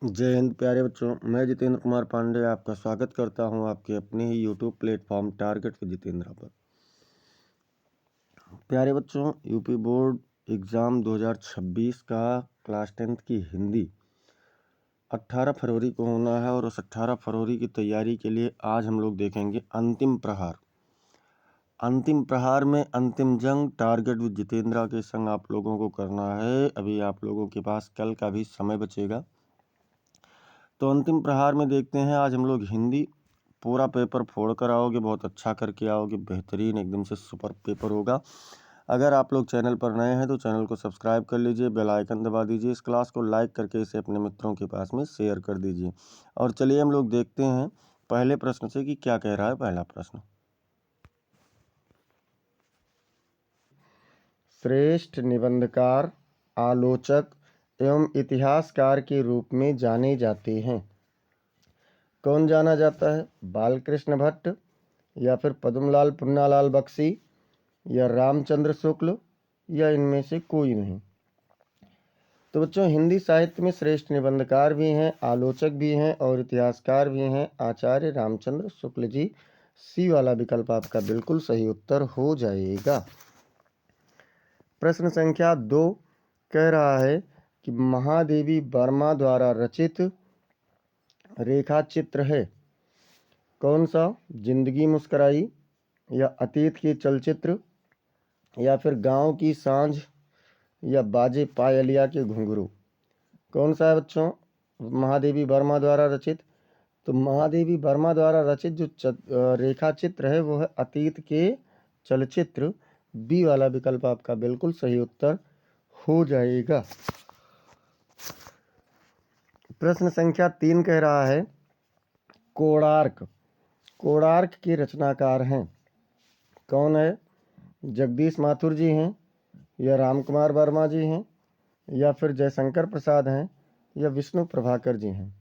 जय हिंद प्यारे बच्चों। मैं जितेंद्र कुमार पांडे आपका स्वागत करता हूं आपके अपने ही YouTube platform Target with Jitendra पर। प्यारे बच्चों, यूपी बोर्ड एग्ज़ाम 2026 का क्लास 10th की हिंदी 18 फरवरी को होना है और उस 18 फरवरी की तैयारी के लिए आज हम लोग देखेंगे अंतिम प्रहार। अंतिम प्रहार में अंतिम जंग टारगेट विद जितेंद्र के संग आप लोगों को करना है। अभी आप लोगों के पास कल का भी समय बचेगा। तो अंतिम प्रहार में देखते हैं, आज हम लोग हिंदी पूरा पेपर फोड़ कर आओगे, बहुत अच्छा करके आओगे, बेहतरीन एकदम से सुपर पेपर होगा। अगर आप लोग चैनल पर नए हैं तो चैनल को सब्सक्राइब कर लीजिए, बेल आइकन दबा दीजिए, इस क्लास को लाइक करके इसे अपने मित्रों के पास में शेयर कर दीजिए। और चलिए हम लोग देखते हैं पहले प्रश्न से कि क्या कह रहा है पहला प्रश्न। श्रेष्ठ निबंधकार, आलोचक एवं इतिहासकार के रूप में जाने जाते हैं। कौन जाना जाता है? बालकृष्ण भट्ट, या फिर पद्मलाल पुन्नालाल बख्शी, या रामचंद्र शुक्ल, या इनमें से कोई नहीं। तो बच्चों, हिंदी साहित्य में श्रेष्ठ निबंधकार भी हैं, आलोचक भी हैं और इतिहासकार भी हैं आचार्य रामचंद्र शुक्ल जी। सी वाला विकल्प आपका बिल्कुल सही उत्तर हो जाएगा। प्रश्न संख्या 2 कह रहा है कि महादेवी वर्मा द्वारा रचित रेखा चित्र है कौन सा? जिंदगी मुस्कराई, या अतीत के चलचित्र, या फिर गांव की सांझ, या बाजे पायलिया के घुंघरू। कौन सा है बच्चों महादेवी वर्मा द्वारा रचित? तो महादेवी वर्मा द्वारा रचित जो रेखा चित्र है वो है अतीत के चलचित्र। बी वाला विकल्प आपका बिल्कुल सही उत्तर हो जाएगा। प्रश्न संख्या 3 कह रहा है कोणार्क कोणार्क के रचनाकार हैं कौन है? जगदीश माथुर जी हैं, या रामकुमार वर्मा जी हैं, या फिर जयशंकर प्रसाद हैं, या विष्णु प्रभाकर जी हैं।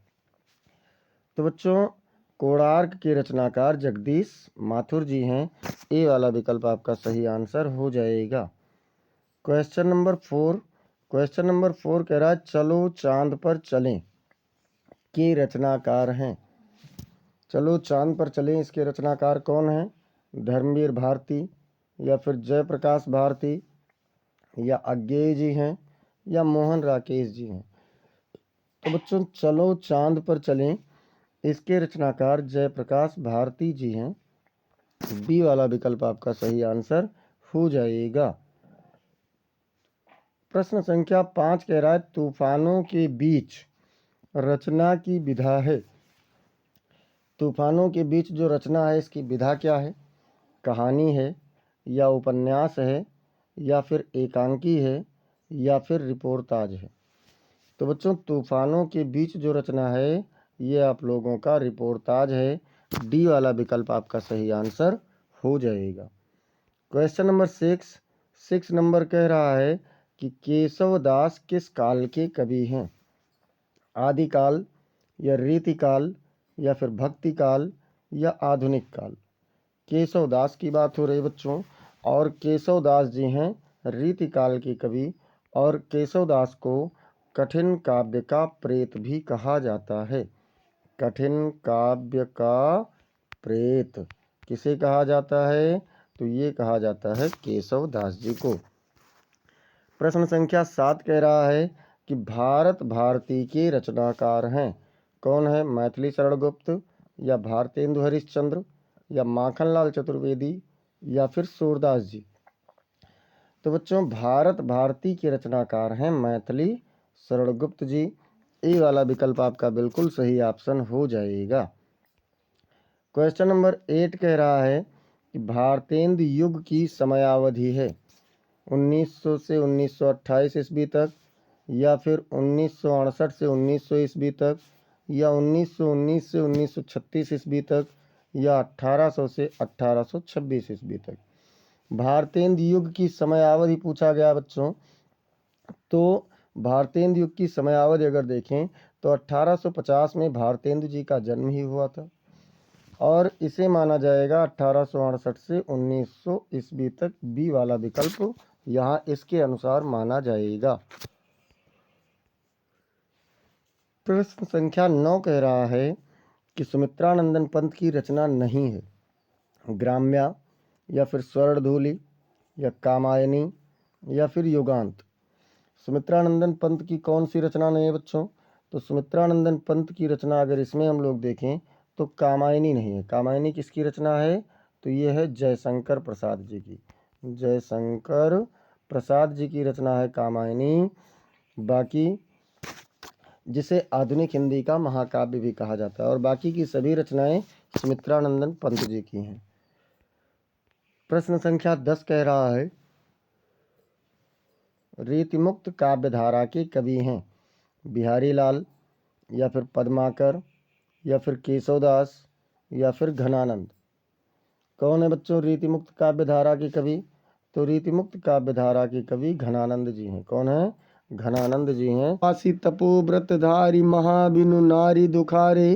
तो बच्चों, कोणार्क के रचनाकार जगदीश माथुर जी हैं। ए वाला विकल्प आपका सही आंसर हो जाएगा। क्वेश्चन नंबर 4 कह रहा है चलो चांद पर चलें के रचनाकार हैं। चलो चांद पर चलें इसके रचनाकार कौन हैं? धर्मवीर भारती, या फिर जयप्रकाश भारती, या अज्ञेय जी हैं, या मोहन राकेश जी हैं। तो बच्चों, चलो चांद पर चलें इसके रचनाकार जयप्रकाश भारती जी हैं। बी वाला विकल्प आपका सही आंसर हो जाएगा। प्रश्न संख्या 5 कह रहा है तूफानों के बीच रचना की विधा है। तूफानों के बीच जो रचना है इसकी विधा क्या है? कहानी है, या उपन्यास है, या फिर एकांकी है, या फिर रिपोर्टाज है। तो बच्चों, तूफानों के बीच जो रचना है ये आप लोगों का रिपोर्टाज है। डी वाला विकल्प आपका सही आंसर हो जाएगा। क्वेश्चन नंबर 6 नंबर कह रहा है कि केशवदास किस काल के कवि हैं? आदिकाल, या रीतिकाल, या फिर भक्ति काल, या आधुनिक काल। केशवदास की बात हो रही है बच्चों, और केशवदास जी हैं रीतिकाल के कवि। और केशवदास को कठिन काव्य का प्रेत भी कहा जाता है। कठिन काव्य का प्रेत किसे कहा जाता है? तो ये कहा जाता है केशवदास जी को। प्रश्न संख्या 7 कह रहा है कि भारत भारती के रचनाकार हैं कौन है? मैथिली शरण गुप्त, या भारतेंदु हरिश्चंद्र, या माखनलाल चतुर्वेदी, या फिर सूरदास जी। तो बच्चों, भारत भारती के रचनाकार हैं मैथिली शरण गुप्त जी। ए वाला विकल्प आपका बिल्कुल सही ऑप्शन हो जाएगा। क्वेश्चन नंबर 8 कह रहा है कि भारतेंदु युग की समयावधि है 1900 से 1928 ईस्वी तक, या फिर 1968 से 1900 ईस्वी तक, या 1919 से 1936 ईस्वी तक, या 1800 से 1826 ईस्वी तक। भारतेंदु युग की समयावधि पूछा गया बच्चों। तो भारतेंदु युग की समयावधि अगर देखें तो 1850 में भारतेंदु जी का जन्म ही हुआ था, और इसे माना जाएगा 1868 से 1900 ईस्वी तक। बी वाला विकल्प यहाँ इसके अनुसार माना जाएगा। प्रश्न संख्या 9 कह रहा है कि सुमित्रानंदन पंत की रचना नहीं है, ग्राम्या या फिर स्वर्णधूलि या कामायनी या फिर युगांत। सुमित्रानंदन पंत की कौन सी रचना नहीं है बच्चों? तो सुमित्रानंदन पंत की रचना अगर इसमें हम लोग देखें तो कामायनी नहीं है। कामायनी किसकी रचना है? तो ये है जयशंकर प्रसाद जी की। जयशंकर प्रसाद जी की रचना है कामायनी। बाकी जिसे आधुनिक हिंदी का महाकाव्य भी कहा जाता है, और बाकी की सभी रचनाएं सुमित्रानंदन पंत जी की हैं। प्रश्न संख्या 10 कह रहा है रीतिमुक्त काव्यधारा के कवि हैं बिहारी लाल या फिर पद्माकर या फिर केशवदास या फिर घनानंद। कौन है बच्चों रीतिमुक्त काव्यधारा के कवि? तो रीतिमुक्त काव्यधारा के कवि घनानंद जी हैं। कौन है? घनानंद जी हैं। आसी तपो व्रतधारी महाबिनु नारी दुखारे,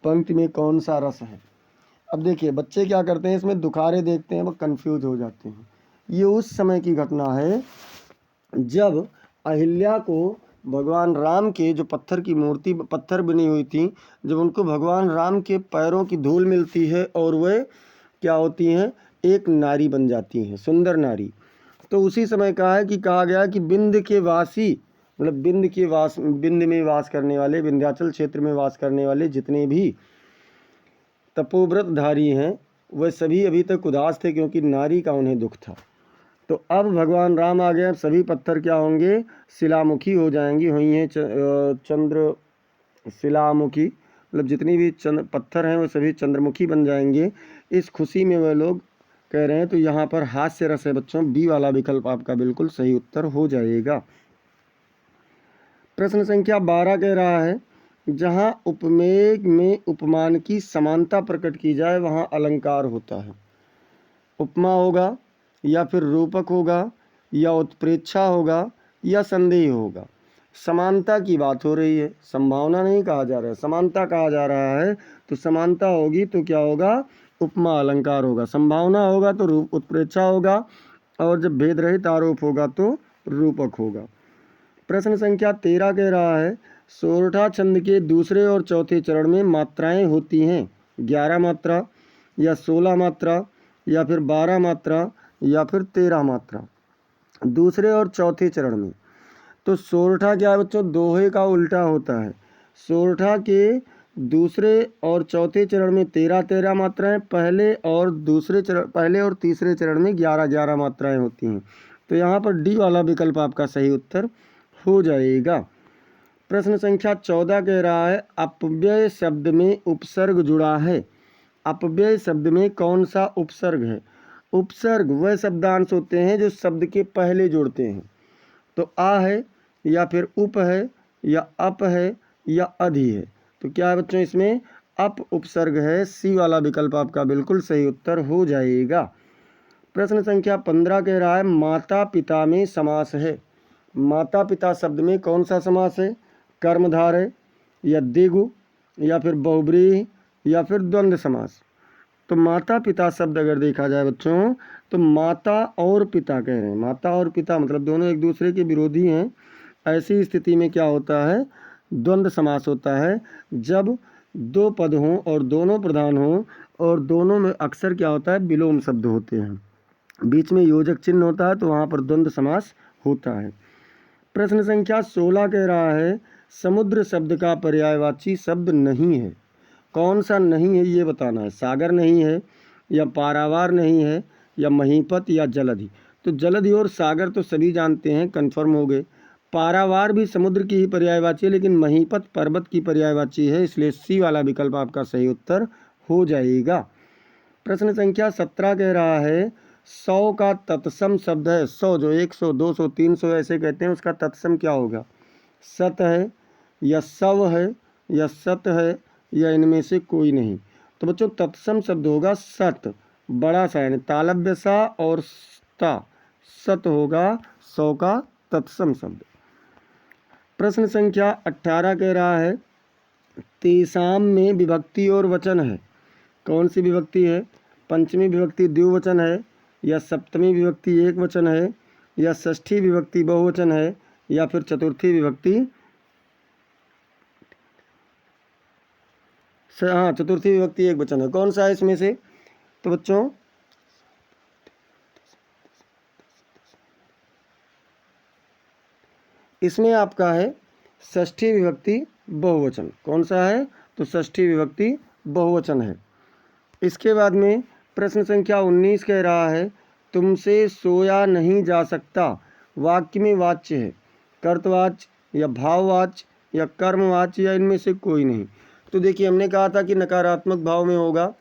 पंक्ति में कौन सा रस है? अब देखिए बच्चे क्या करते हैं, इसमें दुखारे देखते हैं वो कंफ्यूज हो जाते हैं। ये उस समय की घटना है जब अहिल्या को भगवान राम के जो पत्थर की मूर्ति पत्थर बनी हुई थी, जब उनको भगवान राम के पैरों की धूल मिलती है और वे क्या होती हैं, एक नारी बन जाती हैं, सुंदर नारी। तो उसी समय कहा गया कि बिंद के वासी, मतलब बिंद में वास करने वाले, विंध्याचल क्षेत्र में वास करने वाले जितने भी तपोव्रतधारी हैं वह सभी अभी तक उदास थे क्योंकि नारी का उन्हें दुख था। तो अब भगवान राम आ गए, सभी पत्थर क्या होंगे, शिलामुखी हो जाएंगी, हुई हैं चंद्र शिलामुखी, मतलब जितनी भी पत्थर हैं वो सभी चंद्रमुखी बन जाएंगे। इस खुशी में वह लोग कह रहे हैं। तो यहाँ पर हास्य रस है बच्चों, बी वाला विकल्प आपका बिल्कुल सही उत्तर हो जाएगा। प्रश्न संख्या 12 कह रहा है जहाँ उपमेय में उपमान की समानता प्रकट की जाए वहाँ अलंकार होता है। उपमा होगा या फिर रूपक होगा या उत्प्रेक्षा होगा या संदेह होगा। समानता की बात हो रही है, संभावना नहीं कहा जा रहा है, समानता कहा जा रहा है। तो समानता होगी तो क्या होगा, उपमा अलंकार होगा। संभावना होगा तो रूप उत्प्रेक्षा होगा, और जब भेद रहित आरोप होगा तो रूपक होगा। प्रश्न संख्या 13 कह रहा है सोरठा छंद के दूसरे और चौथे चरण में मात्राएं होती हैं 11 मात्रा या 16 मात्रा या फिर 12 मात्रा या फिर 13 मात्रा दूसरे और चौथे चरण में। तो सोरठा क्या है बच्चों, दोहे का उल्टा होता है। सोरठा के दूसरे और चौथे चरण में 13 मात्राएं, पहले और तीसरे चरण में 11 मात्राएं होती हैं। तो यहाँ पर डी वाला विकल्प आपका सही उत्तर हो जाएगा। प्रश्न संख्या 14 कह रहा है अपव्यय शब्द में उपसर्ग जुड़ा है। अपव्यय शब्द में कौन सा उपसर्ग है? उपसर्ग वह शब्दांश होते हैं जो शब्द के पहले जुड़ते हैं। तो आ है या फिर उप है या अप है या अधि है। तो क्या है बच्चों, इसमें अप उपसर्ग है। सी वाला विकल्प आपका बिल्कुल सही उत्तर हो जाएगा। प्रश्न संख्या 15 कह रहा है माता पिता में समास है। माता पिता शब्द में कौन सा समास है? कर्मधार है या द्विगु या फिर बहुब्रीहि या फिर द्वंद्व समास। तो माता पिता शब्द अगर देखा जाए बच्चों तो माता और पिता कह रहे हैं, माता और पिता मतलब दोनों एक दूसरे के विरोधी हैं। ऐसी स्थिति में क्या होता है, द्वंद्व समास होता है। जब दो पद हों और दोनों प्रधान हों और दोनों में अक्सर क्या होता है, विलोम शब्द होते हैं, बीच में योजक चिन्ह होता है, तो वहाँ पर द्वंद्व समास होता है। प्रश्न संख्या 16 कह रहा है समुद्र शब्द का पर्यायवाची शब्द नहीं है। कौन सा नहीं है ये बताना है। सागर नहीं है या पारावार नहीं है या महीपत या जलधि। तो जलधि और सागर तो सभी जानते हैं, कन्फर्म हो गए। पारावार भी समुद्र की ही पर्यायवाची है, लेकिन महीपत पर्वत की पर्यायवाची है, इसलिए सी वाला विकल्प आपका सही उत्तर हो जाएगा। प्रश्न संख्या 17 कह रहा है 100 का तत्सम शब्द है। 100 जो 100 200 300 ऐसे कहते हैं, उसका तत्सम क्या होगा? सत है या सव है या सत है या इनमें से कोई नहीं। तो बच्चों तत्सम शब्द होगा सत, बड़ा सा यानी तालव्य सा और ता, सत होगा 100 का तत्सम शब्द। प्रश्न संख्या 18 कह रहा है तेसाम में विभक्ति और वचन है। कौन सी विभक्ति है? पंचमी विभक्ति द्विवचन है या सप्तमी विभक्ति एक वचन है या षष्ठी विभक्ति बहुवचन है या फिर चतुर्थी विभक्ति हाँ, चतुर्थी विभक्ति एक वचन है। कौन सा है इसमें से? तो बच्चों इसमें आपका है षष्ठी विभक्ति बहुवचन। कौन सा है? तो षष्ठी विभक्ति बहुवचन है। इसके बाद में प्रश्न संख्या 19 कह रहा है तुमसे सोया नहीं जा सकता। वाक्य में वाच्य है कर्तवाच्य या भाववाच्य या कर्मवाच्य या इनमें से कोई नहीं। तो देखिए हमने कहा था कि नकारात्मक भाव में होगा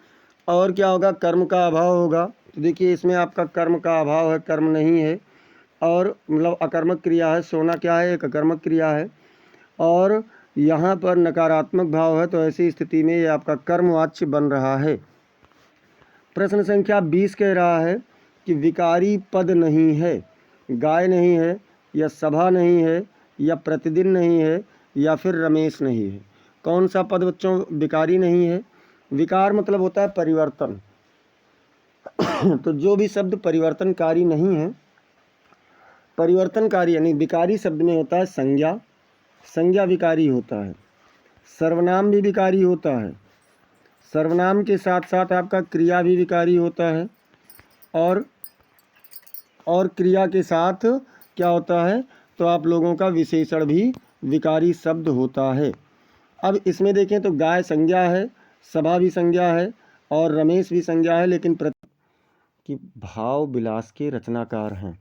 और क्या होगा? कर्म का अभाव होगा। तो देखिए इसमें आपका कर्म का अभाव है, कर्म नहीं है, और मतलब अकर्मक क्रिया है। सोना क्या है? एक अकर्मक क्रिया है। और यहाँ पर नकारात्मक भाव है, तो ऐसी स्थिति में ये आपका कर्मवाच्य बन रहा है। प्रश्न संख्या 20 कह रहा है कि विकारी पद नहीं है। गाय नहीं है, या सभा नहीं है, या प्रतिदिन नहीं है, या फिर रमेश नहीं है। कौन सा पद बच्चों विकारी नहीं है? विकार मतलब होता है परिवर्तन। तो जो भी शब्द परिवर्तनकारी नहीं है, परिवर्तनकारी यानी विकारी शब्द में होता है संज्ञा, संज्ञा विकारी होता है। सर्वनाम भी विकारी होता है, सर्वनाम के साथ साथ आपका क्रिया भी विकारी होता है, और क्रिया के साथ क्या होता है? तो आप लोगों का विशेषण भी विकारी शब्द होता है। अब इसमें देखें तो गाय संज्ञा है, सभा भी संज्ञा है, और रमेश भी संज्ञा है, लेकिन कि भाव विलास के रचनाकार हैं।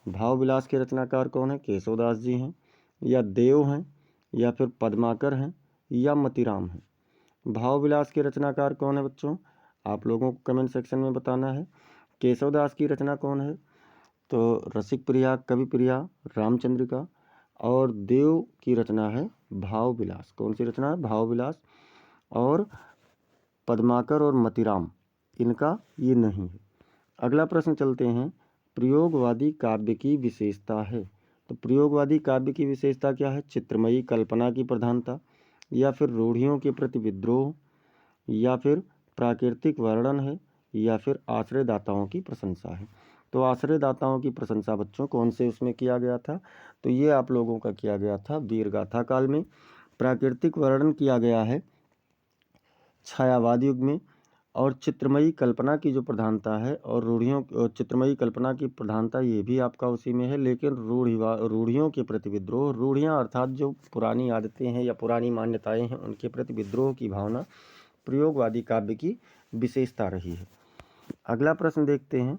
भाव विलास के रचनाकार कौन है? केशवदास जी हैं, या देव हैं, या फिर पद्माकर हैं, या मतीराम हैं। भाव विलास के रचनाकार कौन है बच्चों? आप लोगों को कमेंट सेक्शन में बताना है। केशवदास की रचना कौन है? तो रसिक प्रिया, कवि प्रिया, रामचंद्रिका। और देव की रचना है भाव विलास। कौन सी रचना है? भाव विलास। और पद्माकर और मतीराम इनका ये नहीं है। अगला प्रश्न चलते हैं, प्रयोगवादी काव्य की विशेषता है। तो प्रयोगवादी काव्य की विशेषता क्या है? चित्रमयी कल्पना की प्रधानता, या फिर रूढ़ियों के प्रति विद्रोह, या फिर प्राकृतिक वर्णन है, या फिर आश्रयदाताओं की प्रशंसा है। तो आश्रयदाताओं की प्रशंसा बच्चों कौन से उसमें किया गया था? तो ये आप लोगों का किया गया था वीरगाथा काल में। प्राकृतिक वर्णन किया गया है छायावाद युग में। और चित्रमयी कल्पना की जो प्रधानता है, और रूढ़ियों, चित्रमयी कल्पना की प्रधानता ये भी आपका उसी में है, लेकिन रूढ़ियों के प्रति विद्रोह, रूढ़ियाँ अर्थात जो पुरानी आदतें हैं या पुरानी मान्यताएं हैं उनके प्रति विद्रोह की भावना प्रयोगवादी काव्य की विशेषता रही है। अगला प्रश्न देखते हैं।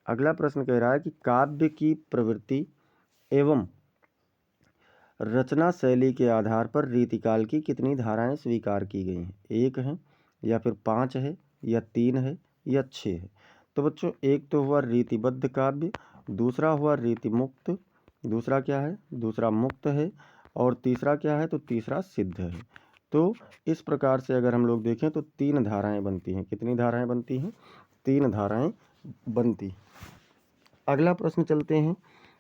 अगला प्रश्न कह रहा है कि काव्य की प्रवृत्ति एवं रचना शैली के आधार पर रीतिकाल की कितनी धाराएं स्वीकार की गई हैं? 1 है, या फिर 5 है, या 3 है, या 6 है। तो बच्चों एक तो हुआ रीतिबद्ध काव्य, दूसरा हुआ रीति मुक्त, दूसरा क्या है? दूसरा मुक्त है, और तीसरा क्या है? तो तीसरा सिद्ध है। तो इस प्रकार से अगर हम लोग देखें तो 3 धाराएं बनती हैं। कितनी धाराएं बनती हैं? 3 धाराएं बनती। अगला प्रश्न चलते हैं।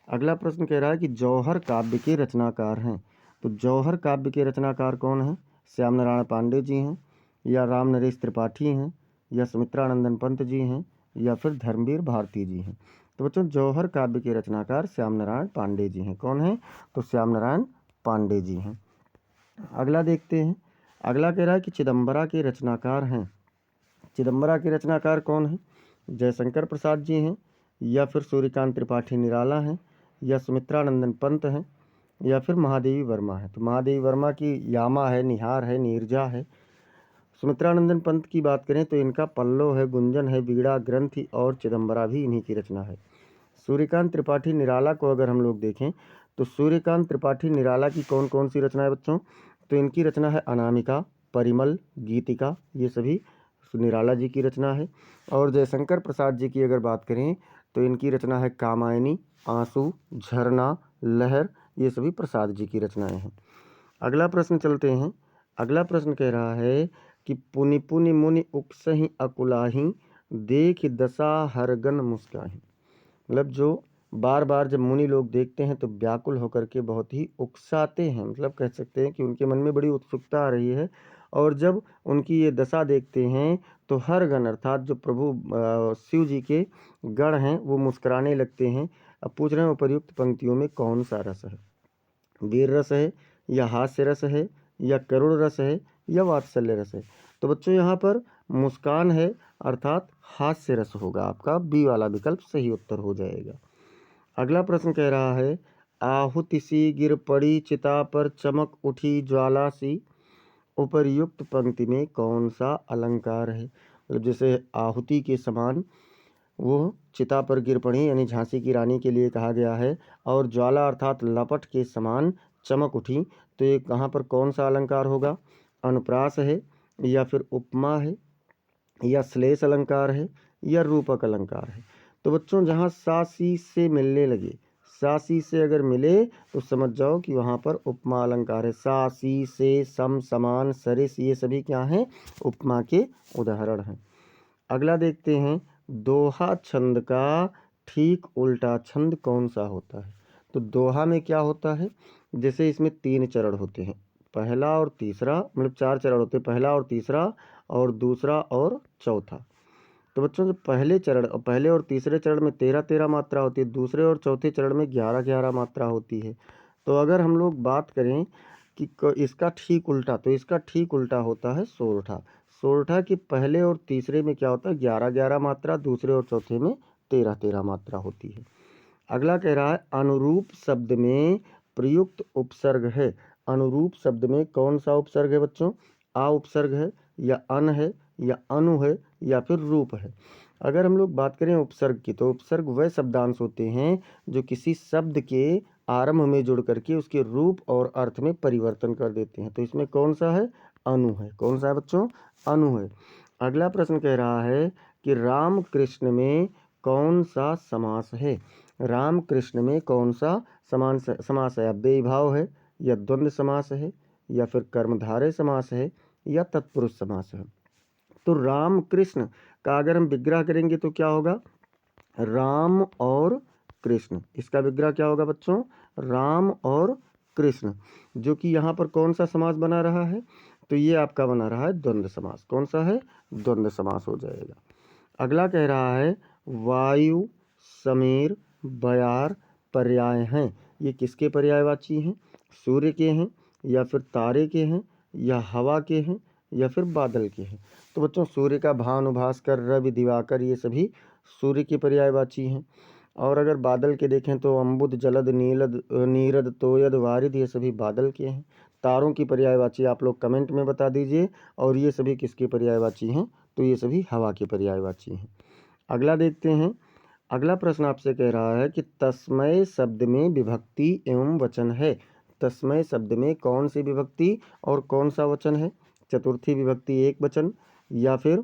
अगला प्रश्न कह रहा है कि जौहर काव्य के रचनाकार हैं। तो जौहर काव्य के रचनाकार कौन हैं? श्याम नारायण पांडे जी हैं, या राम नरेश त्रिपाठी हैं, या सुमित्रानंदन पंत जी हैं, या फिर धर्मवीर भारती जी हैं। तो बच्चों जौहर काव्य के रचनाकार श्याम नारायण पांडे जी हैं। कौन हैं? तो श्याम नारायण पांडे जी हैं। अगला देखते हैं। अगला कह रहा है कि चिदम्बरा के रचनाकार हैं। चिदम्बरा के रचनाकार कौन हैं? जयशंकर प्रसाद जी हैं, या फिर सूर्यकांत त्रिपाठी निराला हैं, या सुमित्रानंदन पंत हैं, या फिर महादेवी वर्मा है। तो महादेवी वर्मा की यामा है, निहार है, नीरजा है। सुमित्रानंदन पंत की बात करें तो इनका पल्लव है, गुंजन है, बीड़ा, ग्रंथि और चिदम्बरा भी इन्हीं की रचना है। सूर्यकांत त्रिपाठी निराला को अगर हम लोग देखें तो सूर्यकांत त्रिपाठी निराला की कौन कौन सी रचना है बच्चों? तो इनकी रचना है अनामिका, परिमल, गीतिका, ये सभी निराला जी की रचना है। और जयशंकर प्रसाद जी की अगर बात करें तो इनकी रचना है कामायनी, आंसू, झरना, लहर, ये सभी प्रसाद जी की रचनाएं हैं। अगला प्रश्न चलते हैं। अगला प्रश्न कह रहा है कि पुनि पुनि मुनि उकसहि अकुलाहि, देख दशा हरगन मुस्काहि। मतलब जो बार बार जब मुनि लोग देखते हैं तो व्याकुल होकर के बहुत ही उकसाते हैं, मतलब कह सकते हैं कि उनके मन में बड़ी उत्सुकता आ रही है। और जब उनकी ये दशा देखते हैं तो हर गण अर्थात जो प्रभु शिव जी के गण हैं वो मुस्कुराने लगते हैं। अब पूछ रहे हैं उपर्युक्त पंक्तियों में कौन सा रस है? वीर रस है, या हास्य रस है, या करुण रस है, या वात्सल्य रस है। तो बच्चों यहाँ पर मुस्कान है अर्थात हास्य रस होगा, आपका बी वाला विकल्प सही उत्तर हो जाएगा। अगला प्रश्न कह रहा है आहुति सी गिर पड़ी चिता पर चमक उठी ज्वाला सी, उपर्युक्त पंक्ति में कौन सा अलंकार है। मतलब जैसे आहुति के समान वो चिता पर गिर पड़ी, यानी झांसी की रानी के लिए कहा गया है, और ज्वाला अर्थात लपट के समान चमक उठी, तो ये कहाँ पर कौन सा अलंकार होगा। अनुप्रास है या फिर उपमा है या श्लेष अलंकार है या रूपक अलंकार है। तो बच्चों जहाँ सा सी से मिलने लगे, सा सी से अगर मिले तो समझ जाओ कि वहाँ पर उपमा अलंकार है। सा सी से सम समान सरिस ये सभी क्या हैं, उपमा के उदाहरण हैं। अगला देखते हैं दोहा छंद का ठीक उल्टा छंद कौन सा होता है। तो दोहा में क्या होता है, जैसे इसमें 3 चरण होते हैं, पहला और तीसरा, मतलब 4 चरण होते हैं, पहला और तीसरा और दूसरा और चौथा। तो बच्चों जो पहले और तीसरे चरण में 13-13 मात्रा होती है, दूसरे और चौथे चरण में 11-11 मात्रा होती है। तो अगर हम लोग बात करें कि इसका ठीक उल्टा, तो इसका ठीक उल्टा होता है सोरठा। सोरठा के पहले और तीसरे में क्या होता है 11-11 मात्रा, दूसरे और चौथे में 13-13 मात्रा होती है। अगला कह रहा है अनुरूप शब्द में प्रयुक्त उपसर्ग है। अनुरूप शब्द में कौन सा उपसर्ग है बच्चों, आ उपसर्ग है या अन है या अनु है या फिर रूप है। अगर हम लोग बात करें उपसर्ग की, तो उपसर्ग वह शब्दांश होते हैं जो किसी शब्द के आरंभ में जुड़ करके उसके रूप और अर्थ में परिवर्तन कर देते हैं। तो इसमें कौन सा है, अनु है। कौन सा है बच्चों, अनु है। अगला प्रश्न कह रहा है कि राम कृष्ण में कौन सा समास है। राम कृष्ण में कौन सा समास है, बेभाव है या द्वंद्व समास है या फिर कर्मधारय समास है या तत्पुरुष समास है। तो राम कृष्ण का अगर हम विग्रह करेंगे तो क्या होगा, राम और कृष्ण। इसका विग्रह क्या होगा बच्चों, राम और कृष्ण, जो कि यहाँ पर कौन सा समास बना रहा है, तो ये आपका बना रहा है द्वंद्व समास। कौन सा है, द्वंद्व समास हो जाएगा। अगला कह रहा है वायु समीर बयार पर्याय हैं, ये किसके पर्यायवाची हैं, सूर्य के हैं या फिर तारे के हैं या हवा के हैं या फिर बादल के हैं। तो बच्चों सूर्य का भानु भास्कर रवि दिवाकर ये सभी सूर्य के पर्यायवाची हैं। और अगर बादल के देखें तो अम्बुद जलद नीलद नीरद तोयद वारिद ये सभी बादल के हैं। तारों की पर्यायवाची आप लोग कमेंट में बता दीजिए, और ये सभी किसके पर्यायवाची हैं, तो ये सभी हवा के पर्यायवाची हैं। अगला देखते हैं। अगला प्रश्न आपसे कह रहा है कि तस्मय शब्द में विभक्ति एवं वचन है। तस्मय शब्द में कौन सी विभक्ति और कौन सा वचन है, चतुर्थी विभक्ति एक वचन या फिर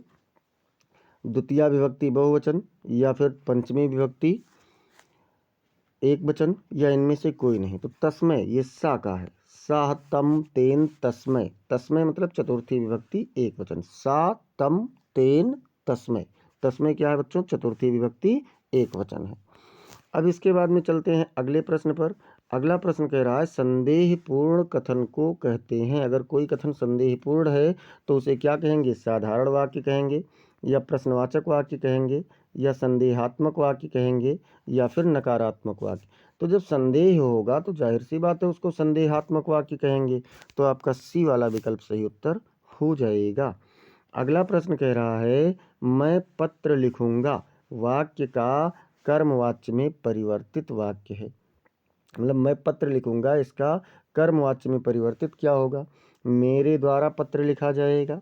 द्वितीय विभक्ति बहुवचन या फिर पंचमी विभक्ति एक वचन या इनमें से कोई नहीं। तो तस्मय ये सा का है, सा तम तेन तस्मय। तस्मय मतलब चतुर्थी विभक्ति एक वचन, सा तम तेन तस्मय। तस्मय क्या है बच्चों, चतुर्थी विभक्ति एक वचन है। अब इसके बाद में चलते हैं अगले प्रश्न पर। अगला प्रश्न कह रहा है संदेहपूर्ण कथन को कहते हैं। अगर कोई कथन संदेहपूर्ण है तो उसे क्या कहेंगे, साधारण वाक्य कहेंगे या प्रश्नवाचक वाक्य कहेंगे या संदेहात्मक वाक्य कहेंगे या फिर नकारात्मक वाक्य। तो जब संदेह होगा तो जाहिर सी बात है उसको संदेहात्मक वाक्य कहेंगे। तो आपका सी वाला विकल्प सही उत्तर हो जाएगा। अगला प्रश्न कह रहा है मैं पत्र लिखूंगा वाक्य का कर्मवाच्य में परिवर्तित वाक्य है। मतलब मैं पत्र लिखूंगा, इसका कर्मवाच्य में परिवर्तित क्या होगा, मेरे द्वारा पत्र लिखा जाएगा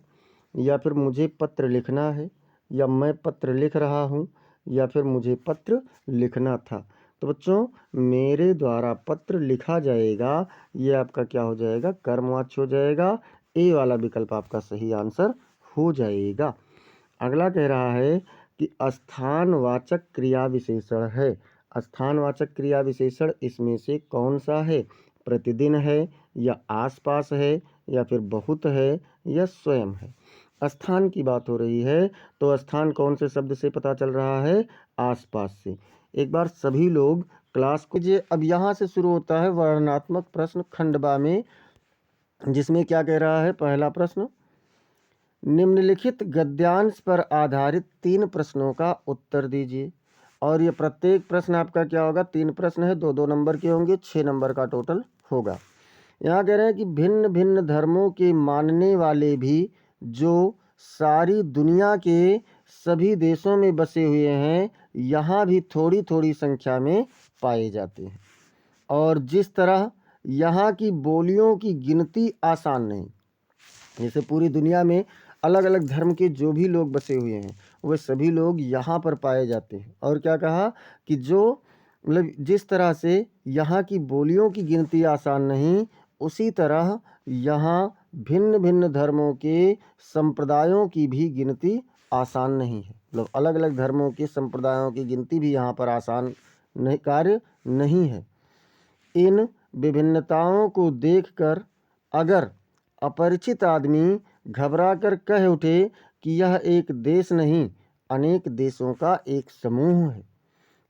या फिर मुझे पत्र लिखना है या मैं पत्र लिख रहा हूँ या फिर मुझे पत्र लिखना था। तो बच्चों मेरे द्वारा पत्र लिखा जाएगा, ये आपका क्या हो जाएगा, कर्मवाच्य हो जाएगा। ए वाला विकल्प आपका सही आंसर हो जाएगा। अगला कह रहा है कि स्थानवाचक क्रिया विशेषण है। स्थानवाचक क्रिया विशेषण इसमें से कौन सा है, प्रतिदिन है या आसपास है या फिर बहुत है या स्वयं है। स्थान की बात हो रही है तो स्थान कौन से शब्द से पता चल रहा है, आसपास से। एक बार सभी लोग क्लास को जे अब यहाँ से शुरू होता है वर्णनात्मक प्रश्न खंडवा में, जिसमें क्या कह रहा है, पहला प्रश्न निम्नलिखित गद्यांश पर आधारित 3 प्रश्नों का उत्तर दीजिए। और ये प्रत्येक प्रश्न आपका क्या होगा, 3 प्रश्न है, 2-2 नंबर के होंगे, 6 नंबर का टोटल होगा। यहाँ कह रहे हैं कि भिन्न भिन्न धर्मों के मानने वाले भी जो सारी दुनिया के सभी देशों में बसे हुए हैं, यहाँ भी थोड़ी थोड़ी संख्या में पाए जाते हैं। और जिस तरह यहाँ की बोलियों की गिनती आसान नहीं, जैसे पूरी दुनिया में अलग अलग धर्म के जो भी लोग बसे हुए हैं वे सभी लोग यहाँ पर पाए जाते हैं। और क्या कहा कि जो मतलब जिस तरह से यहाँ की बोलियों की गिनती आसान नहीं, उसी तरह यहाँ भिन्न भिन्न धर्मों के संप्रदायों की भी गिनती आसान नहीं है। मतलब अलग अलग धर्मों के संप्रदायों की गिनती भी यहाँ पर आसान नहीं कार्य नहीं है। इन विभिन्नताओं को देखकर अगर अपरिचित आदमी घबराकर कह उठे कि यह एक देश नहीं अनेक देशों का एक समूह है,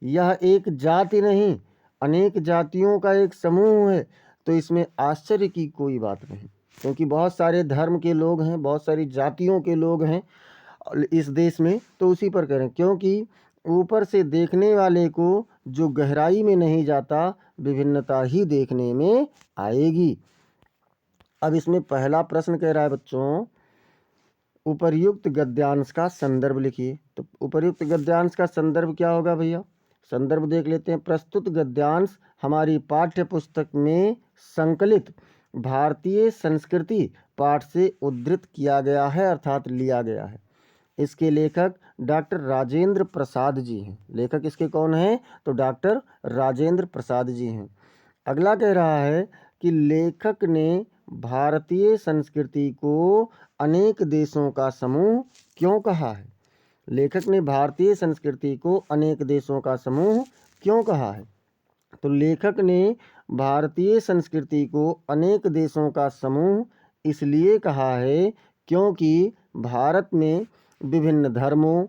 यह एक जाति नहीं अनेक जातियों का एक समूह है, तो इसमें आश्चर्य की कोई बात नहीं, क्योंकि बहुत सारे धर्म के लोग हैं, बहुत सारी जातियों के लोग हैं इस देश में। तो उसी पर करें, क्योंकि ऊपर से देखने वाले को जो गहराई में नहीं जाता विभिन्नता ही देखने में आएगी। अब इसमें पहला प्रश्न कह रहा है बच्चों, उपर्युक्त गद्यांश का संदर्भ लिखिए। तो उपर्युक्त गद्यांश का संदर्भ क्या होगा भैया? संदर्भ देख लेते हैं। प्रस्तुत गद्यांश हमारी पाठ्य पुस्तक में संकलित भारतीय संस्कृति पाठ से उद्धृत किया गया है, अर्थात लिया गया है। इसके लेखक डॉक्टर राजेंद्र प्रसाद जी हैं। लेखक इसके कौन हैं? तो डॉक्टर राजेंद्र प्रसाद जी हैं। अगला कह रहा है कि लेखक ने भारतीय संस्कृति को अनेक देशों का समूह क्यों कहा है? लेखक ने भारतीय संस्कृति को अनेक देशों का समूह क्यों कहा है? तो लेखक ने भारतीय संस्कृति को अनेक देशों का समूह इसलिए कहा है क्योंकि भारत में विभिन्न धर्मों,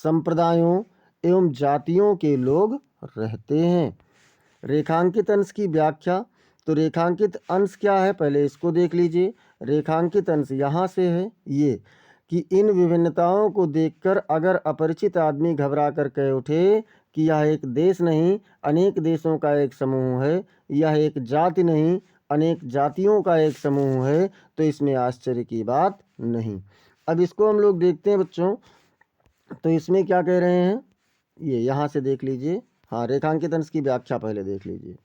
संप्रदायों एवं जातियों के लोग रहते हैं। रेखांकित अंश की व्याख्या। तो रेखांकित अंश क्या है, पहले इसको देख लीजिए। रेखांकित अंश यहाँ से है ये कि इन विभिन्नताओं को देखकर अगर अपरिचित आदमी घबरा कर कह उठे कि यह एक देश नहीं अनेक देशों का एक समूह है, यह एक जाति नहीं अनेक जातियों का एक समूह है, तो इसमें आश्चर्य की बात नहीं। अब इसको हम लोग देखते हैं बच्चों, तो इसमें क्या कह रहे हैं ये यहाँ से देख लीजिए। हाँ, रेखांकित अंश की व्याख्या पहले देख लीजिए।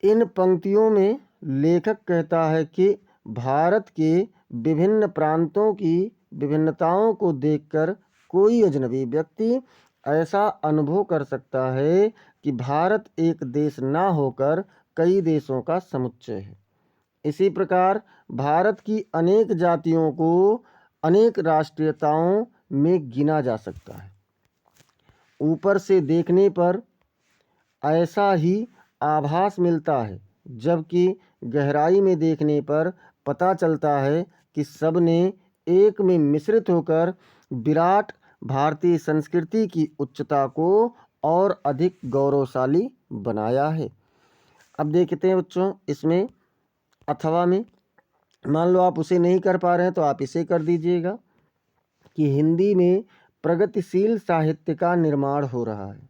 इन पंक्तियों में लेखक कहता है कि भारत के विभिन्न प्रांतों की विभिन्नताओं को देखकर कोई अजनबी व्यक्ति ऐसा अनुभव कर सकता है कि भारत एक देश ना होकर कई देशों का समुच्चय है। इसी प्रकार भारत की अनेक जातियों को अनेक राष्ट्रीयताओं में गिना जा सकता है। ऊपर से देखने पर ऐसा ही आभास मिलता है, जबकि गहराई में देखने पर पता चलता है कि सब ने एक में मिश्रित होकर विराट भारतीय संस्कृति की उच्चता को और अधिक गौरवशाली बनाया है। अब देखते हैं बच्चों, इसमें अथवा में मान लो आप उसे नहीं कर पा रहे हैं तो आप इसे कर दीजिएगा कि हिंदी में प्रगतिशील साहित्य का निर्माण हो रहा है।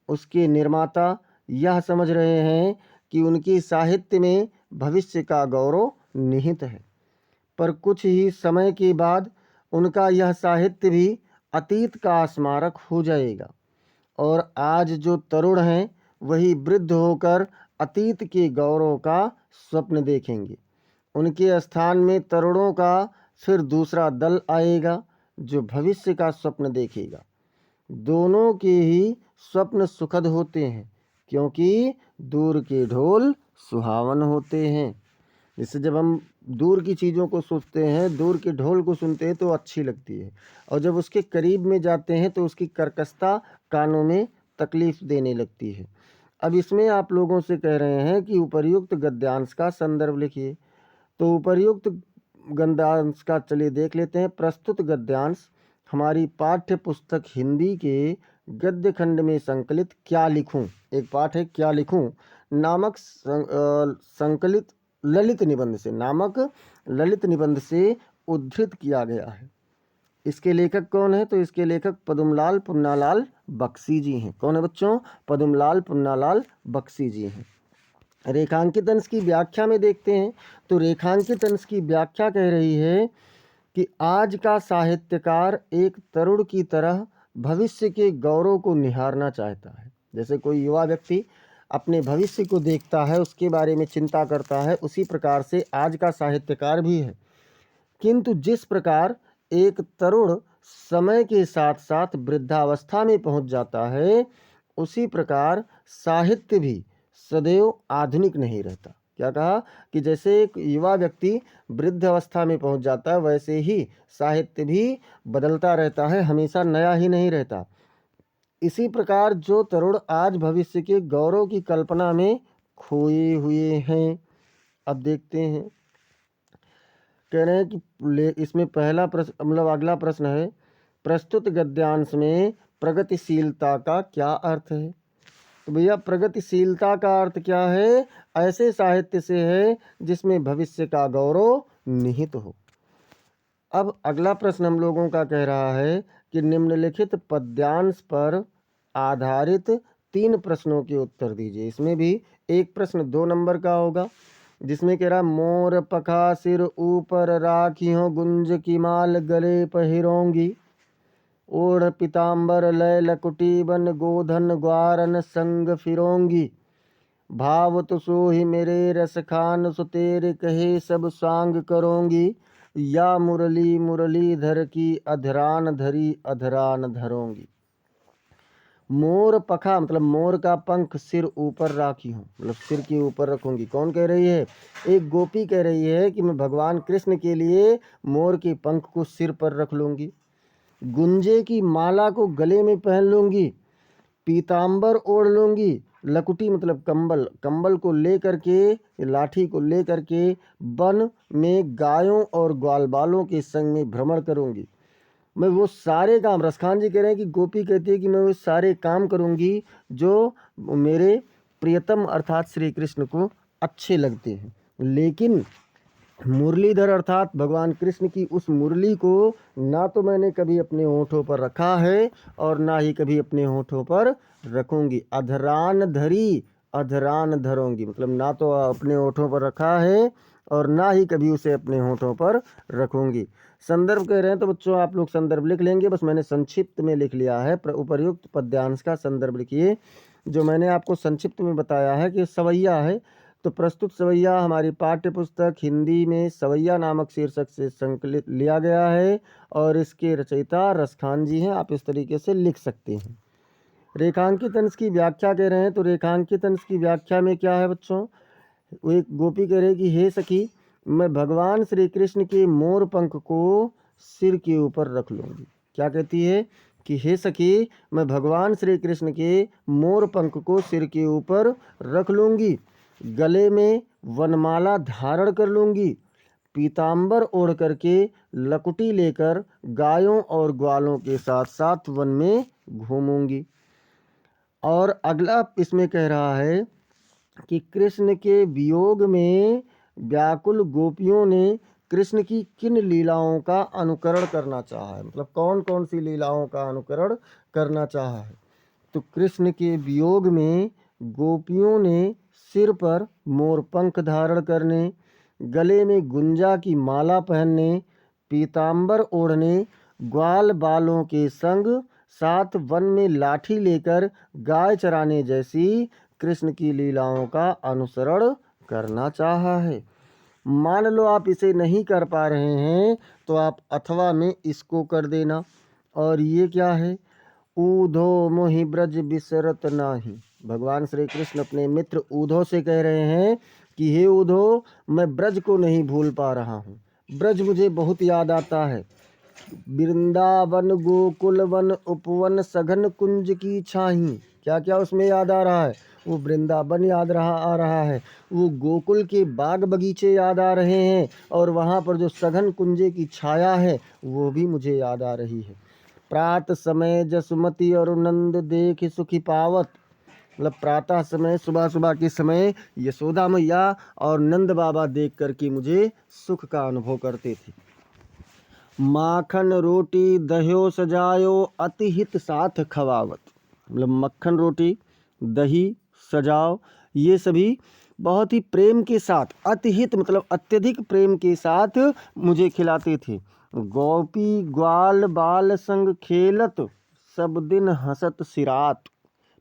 उसके निर्माता यह समझ रहे हैं कि उनकी साहित्य में भविष्य का गौरव निहित है, पर कुछ ही समय के बाद उनका यह साहित्य भी अतीत का स्मारक हो जाएगा और आज जो तरुण हैं वही वृद्ध होकर अतीत के गौरव का स्वप्न देखेंगे। उनके स्थान में तरुणों का फिर दूसरा दल आएगा जो भविष्य का स्वप्न देखेगा। दोनों के ही स्वप्न सुखद होते हैं क्योंकि दूर के ढोल सुहावन होते हैं। जैसे जब हम दूर की चीज़ों को सोचते हैं, दूर के ढोल को सुनते हैं तो अच्छी लगती है, और जब उसके करीब में जाते हैं तो उसकी कर्कशता कानों में तकलीफ देने लगती है। अब इसमें आप लोगों से कह रहे हैं कि उपर्युक्त गद्यांश का संदर्भ लिखिए। तो उपर्युक्त गद्यांश का चलिए देख लेते हैं। प्रस्तुत गद्यांश हमारी पाठ्य पुस्तक हिंदी के गद्य खंड में संकलित क्या लिखूं, एक पाठ है क्या लिखूं नामक संकलित ललित निबंध से उद्धृत किया गया है। इसके लेखक कौन है? तो इसके लेखक पद्मलाल पुन्नालाल बख्शी जी हैं। कौन है बच्चों? पद्मलाल पुन्नालाल बख्शी जी हैं। रेखांकित अंश की व्याख्या में देखते हैं तो रेखांकित अंश की व्याख्या कह रही है कि आज का साहित्यकार एक तरुण की तरह भविष्य के गौरव को निहारना चाहता है। जैसे कोई युवा व्यक्ति अपने भविष्य को देखता है, उसके बारे में चिंता करता है, उसी प्रकार से आज का साहित्यकार भी है। किंतु जिस प्रकार एक तरुण समय के साथ साथ वृद्धावस्था में पहुंच जाता है, उसी प्रकार साहित्य भी सदैव आधुनिक नहीं रहता। क्या कहा कि जैसे एक युवा व्यक्ति वृद्ध अवस्था में पहुंच जाता है, वैसे ही साहित्य भी बदलता रहता है, हमेशा नया ही नहीं रहता। इसी प्रकार जो तरुण आज भविष्य के गौरव की कल्पना में खोए हुए हैं, अब देखते हैं। कह रहे हैं कि इसमें पहला प्रश्न मतलब अगला प्रश्न है, प्रस्तुत गद्यांश में प्रगतिशीलता का क्या अर्थ है। तो भैया प्रगतिशीलता का अर्थ क्या है, ऐसे साहित्य से है जिसमें भविष्य का गौरव निहित हो। अब अगला प्रश्न हम लोगों का कह रहा है कि निम्नलिखित पद्यांश पर आधारित 3 प्रश्नों के उत्तर दीजिए। इसमें भी एक प्रश्न 2 नंबर का होगा, जिसमें कह रहा मोर पखा सिर ऊपर राखियों गुंज की माल गले पहिरोंगी, ओढ़ पीताम्बर लय लकुटी बन गोधन ग्वारन संग फिरोंगी, भावत सो ही मेरे रस खान सो तेरे कहे सब सांग करोंगी, या मुरली मुरलीधर की अधरान धरी अधरान धरोंगी। मोर पखा मतलब मोर का पंख सिर ऊपर राखी हूँ, मतलब सिर के ऊपर रखूंगी। कौन कह रही है, एक गोपी कह रही है कि मैं भगवान कृष्ण के लिए मोर के पंख को सिर पर रख लूंगी, गुंजे की माला को गले में पहन लूंगी, पीताम्बर ओढ़ लूंगी, लकुटी मतलब कंबल, कंबल को लेकर के लाठी को लेकर के वन में गायों और ग्वालबालों के संग में भ्रमण करूंगी। मैं वो सारे काम, रसखान जी कह रहे हैं कि गोपी कहती है कि मैं वो सारे काम करूंगी जो मेरे प्रियतम अर्थात श्री कृष्ण को अच्छे लगते हैं। लेकिन मुरलीधर अर्थात भगवान कृष्ण की उस मुरली को ना तो मैंने कभी अपने होठों पर रखा है और ना ही कभी अपने होठों पर रखूंगी। अधरान धरी अधरान धरोंगी, मतलब ना तो अपने होठों पर रखा है और ना ही कभी उसे अपने होठों पर रखूंगी। संदर्भ कह रहे हैं तो बच्चों आप लोग संदर्भ लिख लेंगे, बस मैंने संक्षिप्त में लिख लिया है। उपर्युक्त पद्यांश का संदर्भ लिखिए। जो मैंने आपको संक्षिप्त में बताया है कि सवैया है, तो प्रस्तुत सवैया हमारी पाठ्य पुस्तक हिंदी में सवैया नामक शीर्षक से संकलित लिया गया है और इसके रचयिता रसखान जी हैं। आप इस तरीके से लिख सकते हैं। रेखांकित अंश की व्याख्या कह रहे हैं तो रेखांकित अंश की व्याख्या में क्या है बच्चों, वो एक गोपी कह रही कि हे सखी मैं भगवान श्री कृष्ण के मोर पंख को सिर के ऊपर रख लूँगी। क्या कहती है कि हे सखी मैं भगवान श्री कृष्ण के मोर पंख को सिर के ऊपर रख लूँगी, गले में वनमाला धारण कर लूँगी, पीताम्बर ओढ़ करके लकुटी लेकर गायों और ग्वालों के साथ साथ वन में घूमूंगी। और अगला इसमें कह रहा है कि कृष्ण के वियोग में व्याकुल गोपियों ने कृष्ण की किन लीलाओं का अनुकरण करना चाहा है, मतलब कौन कौन सी लीलाओं का अनुकरण करना चाहा है। तो कृष्ण के वियोग में गोपियों ने सिर पर मोर पंख धारण करने, गले में गुंजा की माला पहनने, पीताम्बर ओढ़ने, ग्वाल बालों के संग साथ वन में लाठी लेकर गाय चराने जैसी कृष्ण की लीलाओं का अनुसरण करना चाहा है। मान लो आप इसे नहीं कर पा रहे हैं तो आप अथवा में इसको कर देना। और ये क्या है, ऊधो मोहि ब्रज बिसरत नाही। भगवान श्री कृष्ण अपने मित्र ऊधो से कह रहे हैं कि हे ऊधो मैं ब्रज को नहीं भूल पा रहा हूँ, ब्रज मुझे बहुत याद आता है। वृंदावन गोकुल वन उपवन सघन कुंज की छाही, क्या क्या उसमें याद आ रहा है, वो वृंदावन याद आ रहा है, वो गोकुल के बाग बगीचे याद आ रहे हैं और वहाँ पर जो सघन कुंजे की छाया है वो भी मुझे याद आ रही है। प्रात समय जसुमती और नंद देख सुखी पावत, मतलब प्रातः समय सुबह सुबह के समय यशोदा मैया और नंद बाबा देख करके मुझे सुख का अनुभव करते थे। माखन रोटी दह्यो सजायो अति हित साथ खवावत, मतलब मक्खन रोटी दही सजाओ ये सभी बहुत ही प्रेम के साथ, अतिहित मतलब अत्यधिक प्रेम के साथ मुझे खिलाते थे। गोपी ग्वाल बाल संग खेलत, सब दिन हंसत सिरात।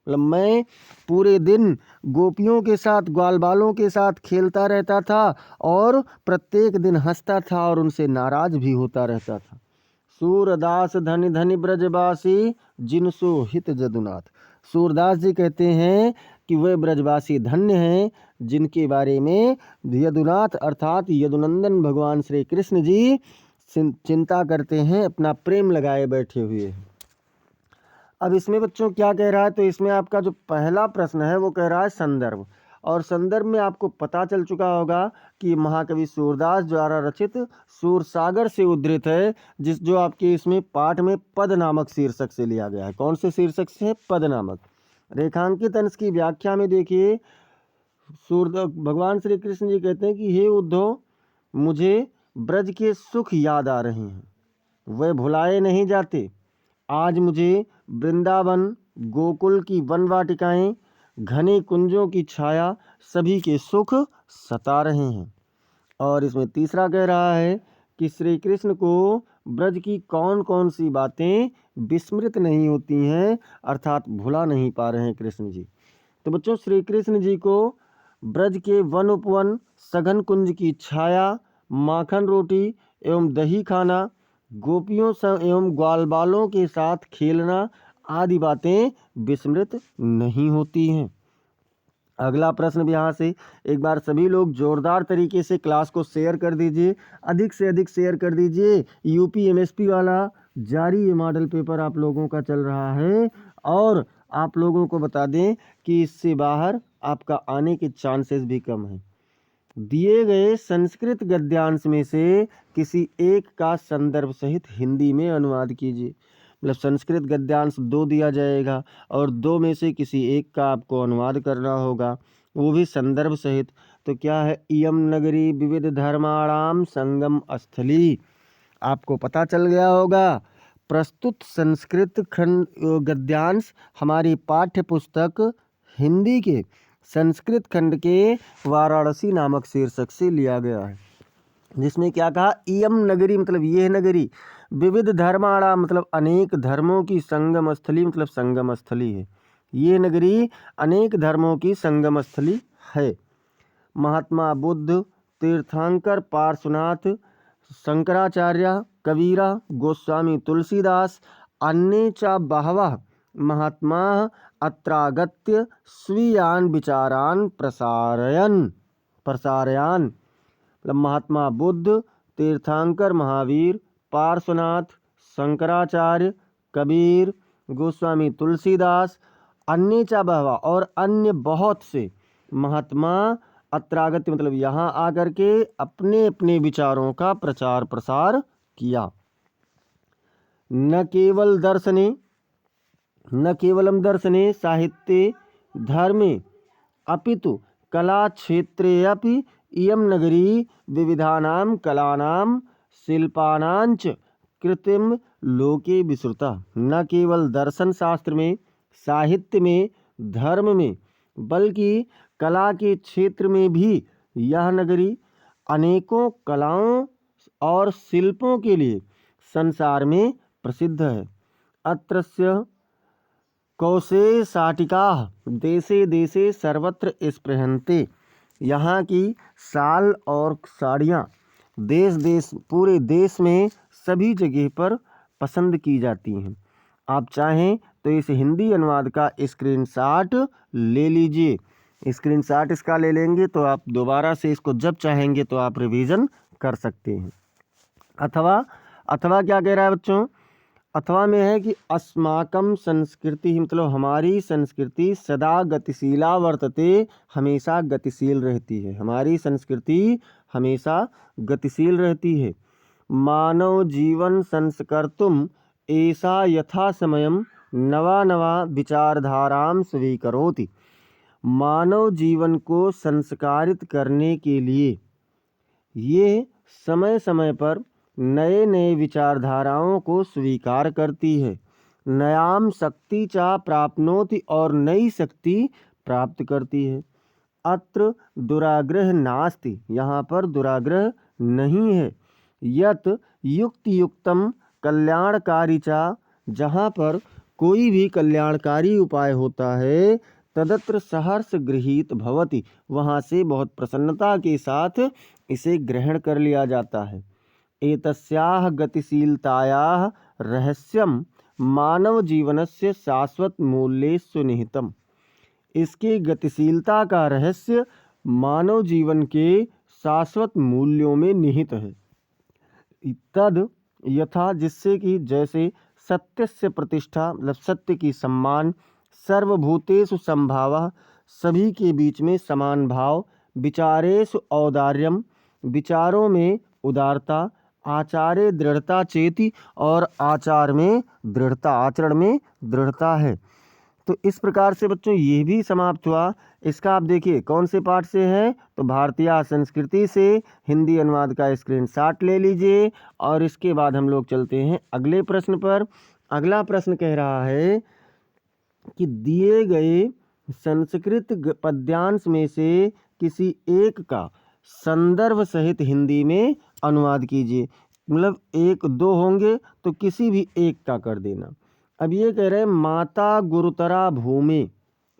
मतलब मैं पूरे दिन गोपियों के साथ, ग्वाल बालों के साथ खेलता रहता था और प्रत्येक दिन हंसता था और उनसे नाराज भी होता रहता था। सूरदास धनि धनि ब्रजवासी, जिनसो हित जदुनाथ। सूरदास जी कहते हैं कि वे ब्रजवासी धन्य हैं जिनके बारे में यदुनाथ अर्थात यदुनंदन भगवान श्री कृष्ण जी चिंता करते हैं, अपना प्रेम लगाए बैठे हुए हैं। अब इसमें बच्चों क्या कह रहा है, तो इसमें आपका जो पहला प्रश्न है वो कह रहा है संदर्भ, और संदर्भ में आपको पता चल चुका होगा कि महाकवि सूरदास द्वारा रचित सूरसागर से उद्धृत है, जो आपके इसमें पाठ में पद नामक शीर्षक से लिया गया है। कौन से शीर्षक से? पद नामक। रेखांकित अंश की व्याख्या में देखिए, भगवान श्री कृष्ण जी कहते हैं कि हे उद्धव, मुझे ब्रज के सुख याद आ रहे हैं, वे भुलाए नहीं जाते। आज मुझे वृंदावन, गोकुल की वन वाटिकाएं, घने कुंजों की छाया, सभी के सुख सता रहे हैं। और इसमें तीसरा कह रहा है कि श्री कृष्ण को ब्रज की कौन कौन सी बातें विस्मृत नहीं होती हैं, अर्थात भुला नहीं पा रहे हैं कृष्ण जी। तो बच्चों, श्री कृष्ण जी को ब्रज के वन उपवन, सघन कुंज की छाया, माखन रोटी एवं दही खाना, गोपियों एवं ग्वाल बालों के साथ खेलना आदि बातें विस्मृत नहीं होती हैं। अगला प्रश्न भी यहाँ से एक बार सभी लोग जोरदार तरीके से क्लास को शेयर कर दीजिए, अधिक से अधिक शेयर कर दीजिए। यूपी एमएसपी वाला जारी ये मॉडल पेपर आप लोगों का चल रहा है, और आप लोगों को बता दें कि इससे बाहर आपका आने के चांसेस भी कम हैं। दिए गए संस्कृत गद्यांश में से किसी एक का संदर्भ सहित हिंदी में अनुवाद कीजिए। मतलब संस्कृत गद्यांश 2 दिया जाएगा और 2 में से किसी एक का आपको अनुवाद करना होगा, वो भी संदर्भ सहित। तो क्या है? इयम नगरी विविध धर्माणाम संगम स्थली। आपको पता चल गया होगा, प्रस्तुत संस्कृत खंड गद्यांश हमारी पाठ्य पुस्तक हिंदी के संस्कृत खंड के वाराणसी नामक शीर्षक से लिया गया है, जिसमें क्या कहा? इयम नगरी मतलब यह नगरी, विविध धर्माणा मतलब अनेक धर्मों की, संगम स्थली मतलब संगम स्थली है। ये नगरी अनेक धर्मों की संगम स्थली है। महात्मा बुद्ध, तीर्थंकर पार्श्वनाथ, शंकराचार्य, कबीरा, गोस्वामी तुलसीदास, अन्ये च बहवः महात्मा अत्रागत्य स्वीयान् विचारान् प्रसारयन्। मतलब महात्मा बुद्ध, तीर्थंकर महावीर, पार्श्वनाथ, शंकराचार्य, कबीर, गोस्वामी तुलसीदास, अन्य च बहवा और अन्य बहुत से महात्मा अत्रागत्य मतलब यहाँ आकर के अपने अपने विचारों का प्रचार प्रसार किया। न केवलम दर्शने साहित्ये धर्मे अपितु कला क्षेत्रे अपि इयं नगरी विविधानां कलानां शिल्पानांच कृतिम लोके विश्रुता। न केवल दर्शन शास्त्र में, साहित्य में, धर्म में, बल्कि कला के क्षेत्र में भी यह नगरी अनेकों कलाओं और शिल्पों के लिए संसार में प्रसिद्ध है। अत्रस्य कौशे साटिकाः देशे देशे सर्वत्र स्पृहन्ते। यहाँ की शाल और साड़ियाँ देश पूरे देश में सभी जगह पर पसंद की जाती हैं। आप चाहें तो इस हिंदी अनुवाद का स्क्रीनशॉट ले लीजिए। स्क्रीनशॉट इसका ले लेंगे तो आप दोबारा से इसको जब चाहेंगे तो आप रिवीजन कर सकते हैं। अथवा क्या कह रहा है बच्चों? अथवा में है कि अस्माकं संस्कृति मतलब हमारी संस्कृति सदा गतिशीला वर्तते, हमेशा गतिशील रहती है। हमारी संस्कृति हमेशा गतिशील रहती है। मानव जीवन संस्कर्तुम ऐसा यथा समयम नवा नवा विचारधाराम स्वीकरोति। मानव जीवन को संस्कारित करने के लिए ये समय समय पर नए नए विचारधाराओं को स्वीकार करती है। नयाम शक्ति चा प्राप्नोति और नई शक्ति प्राप्त करती है। अत्र दुराग्रह नास्ति, यहाँ पर दुराग्रह नहीं है। यत युक्ति युक्तम कल्याणकारी चा, जहाँ पर कोई भी कल्याणकारी उपाय होता है, तदत्र सहर्ष गृहीत भवति, वहाँ से बहुत प्रसन्नता के साथ इसे ग्रहण कर लिया जाता है। एतस्याः गतिशीलतायाः रहस्यम मानव जीवनस्य शाश्वत मूल्येषु निहितम्, इसकी गतिशीलता का रहस्य मानव जीवन के शाश्वत मूल्यों में निहित है। तद यथा, जिससे कि जैसे सत्यस्य प्रतिष्ठा मतलब सत्य की सम्मान, सर्वभूतेषु संभावः सभी के बीच में समान भाव, विचारेषु औदार्यम विचारों में उदारता, आचारे दृढ़ता चेति और आचार में दृढ़ता, आचरण में दृढ़ता है। तो इस प्रकार से बच्चों ये भी समाप्त हुआ। इसका आप देखिए कौन से पाठ से है, तो भारतीय संस्कृति से हिंदी अनुवाद का स्क्रीनशॉट ले लीजिए। और इसके बाद हम लोग चलते हैं अगले प्रश्न पर। अगला प्रश्न कह रहा है कि दिए गए संस्कृत पद्यांश में से किसी एक का संदर्भ सहित हिंदी में अनुवाद कीजिए। मतलब एक दो होंगे तो किसी भी एक का कर देना। अब ये कह रहे हैं माता गुरुतरा भूमि,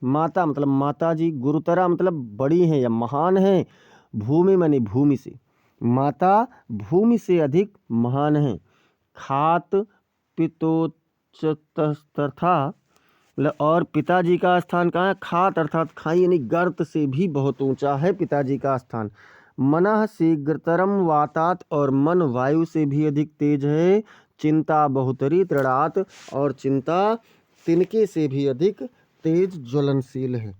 माता मतलब माता जी, गुरुतरा मतलब बड़ी हैं या महान हैं, भूमि माने भूमि से, माता भूमि से अधिक महान है। खात पितोच्चतस्तथा, और पिताजी का स्थान कहाँ है, खात अर्थात खाई यानी गर्त से भी बहुत ऊंचा है पिताजी का स्थान। मनः शीघ्रतरम वातात, और मन वायु से भी अधिक तेज है। चिंता बहुतरी तृणात, और चिंता तिनके से भी अधिक तेज ज्वलनशील है।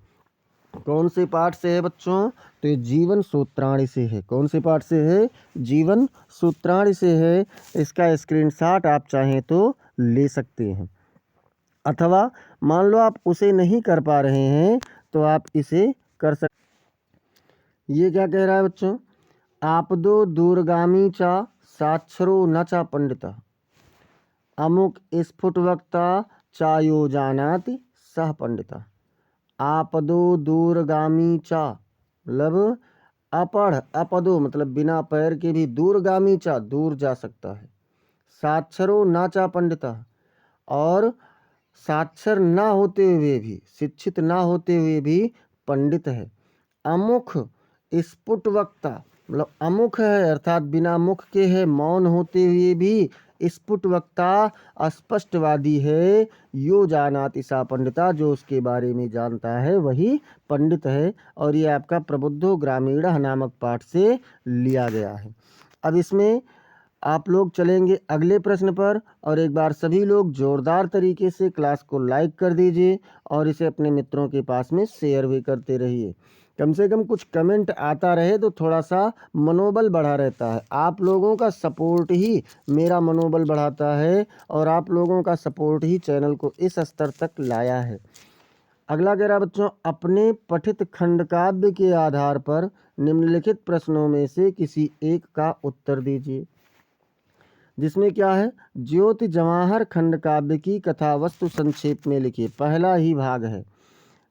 कौन से पाठ से है बच्चों, तो ये जीवन सूत्राणी से है। कौन से पाठ से है, जीवन सूत्राणी से है। इसका स्क्रीनशॉट आप चाहें तो ले सकते हैं, अथवा मान लो आप उसे नहीं कर पा रहे हैं तो आप इसे कर सकते। ये क्या कह रहा है बच्चों, आपदो दूरगामी चा साक्षरो न चा पंडिता, अमुक स्फुट वक्ता चायो जानाति सह पंडिता। आपदो दूरगामी चा मतलब अपढ़, अपदो मतलब बिना पैर के भी, दूरगामी चा दूर जा सकता है, साक्षरो ना चा पंडिता और साक्षर ना होते हुए भी, शिक्षित ना होते हुए भी पंडित है। अमुख स्फुट वक्ता मतलब अमुख है अर्थात बिना मुख के है, मौन होते हुए भी स्फुट वक्ता स्पष्टवादी है। यो जानाति सा पंडिता, जो उसके बारे में जानता है वही पंडित है। और ये आपका प्रबुद्धो ग्रामीण नामक पाठ से लिया गया है। अब इसमें आप लोग चलेंगे अगले प्रश्न पर, और एक बार सभी लोग जोरदार तरीके से क्लास को लाइक कर दीजिए और इसे अपने मित्रों के पास में शेयर भी करते रहिए। कम से कम कुछ कमेंट आता रहे तो थोड़ा सा मनोबल बढ़ा रहता है। आप लोगों का सपोर्ट ही मेरा मनोबल बढ़ाता है, और आप लोगों का सपोर्ट ही चैनल को इस स्तर तक लाया है। अगला कह रहा बच्चों, अपने पठित खंडकाव्य के आधार पर निम्नलिखित प्रश्नों में से किसी एक का उत्तर दीजिए। जिसमें क्या है, ज्योति जवाहर खंड काव्य की कथा वस्तु संक्षेप में लिखिए। पहला ही भाग है।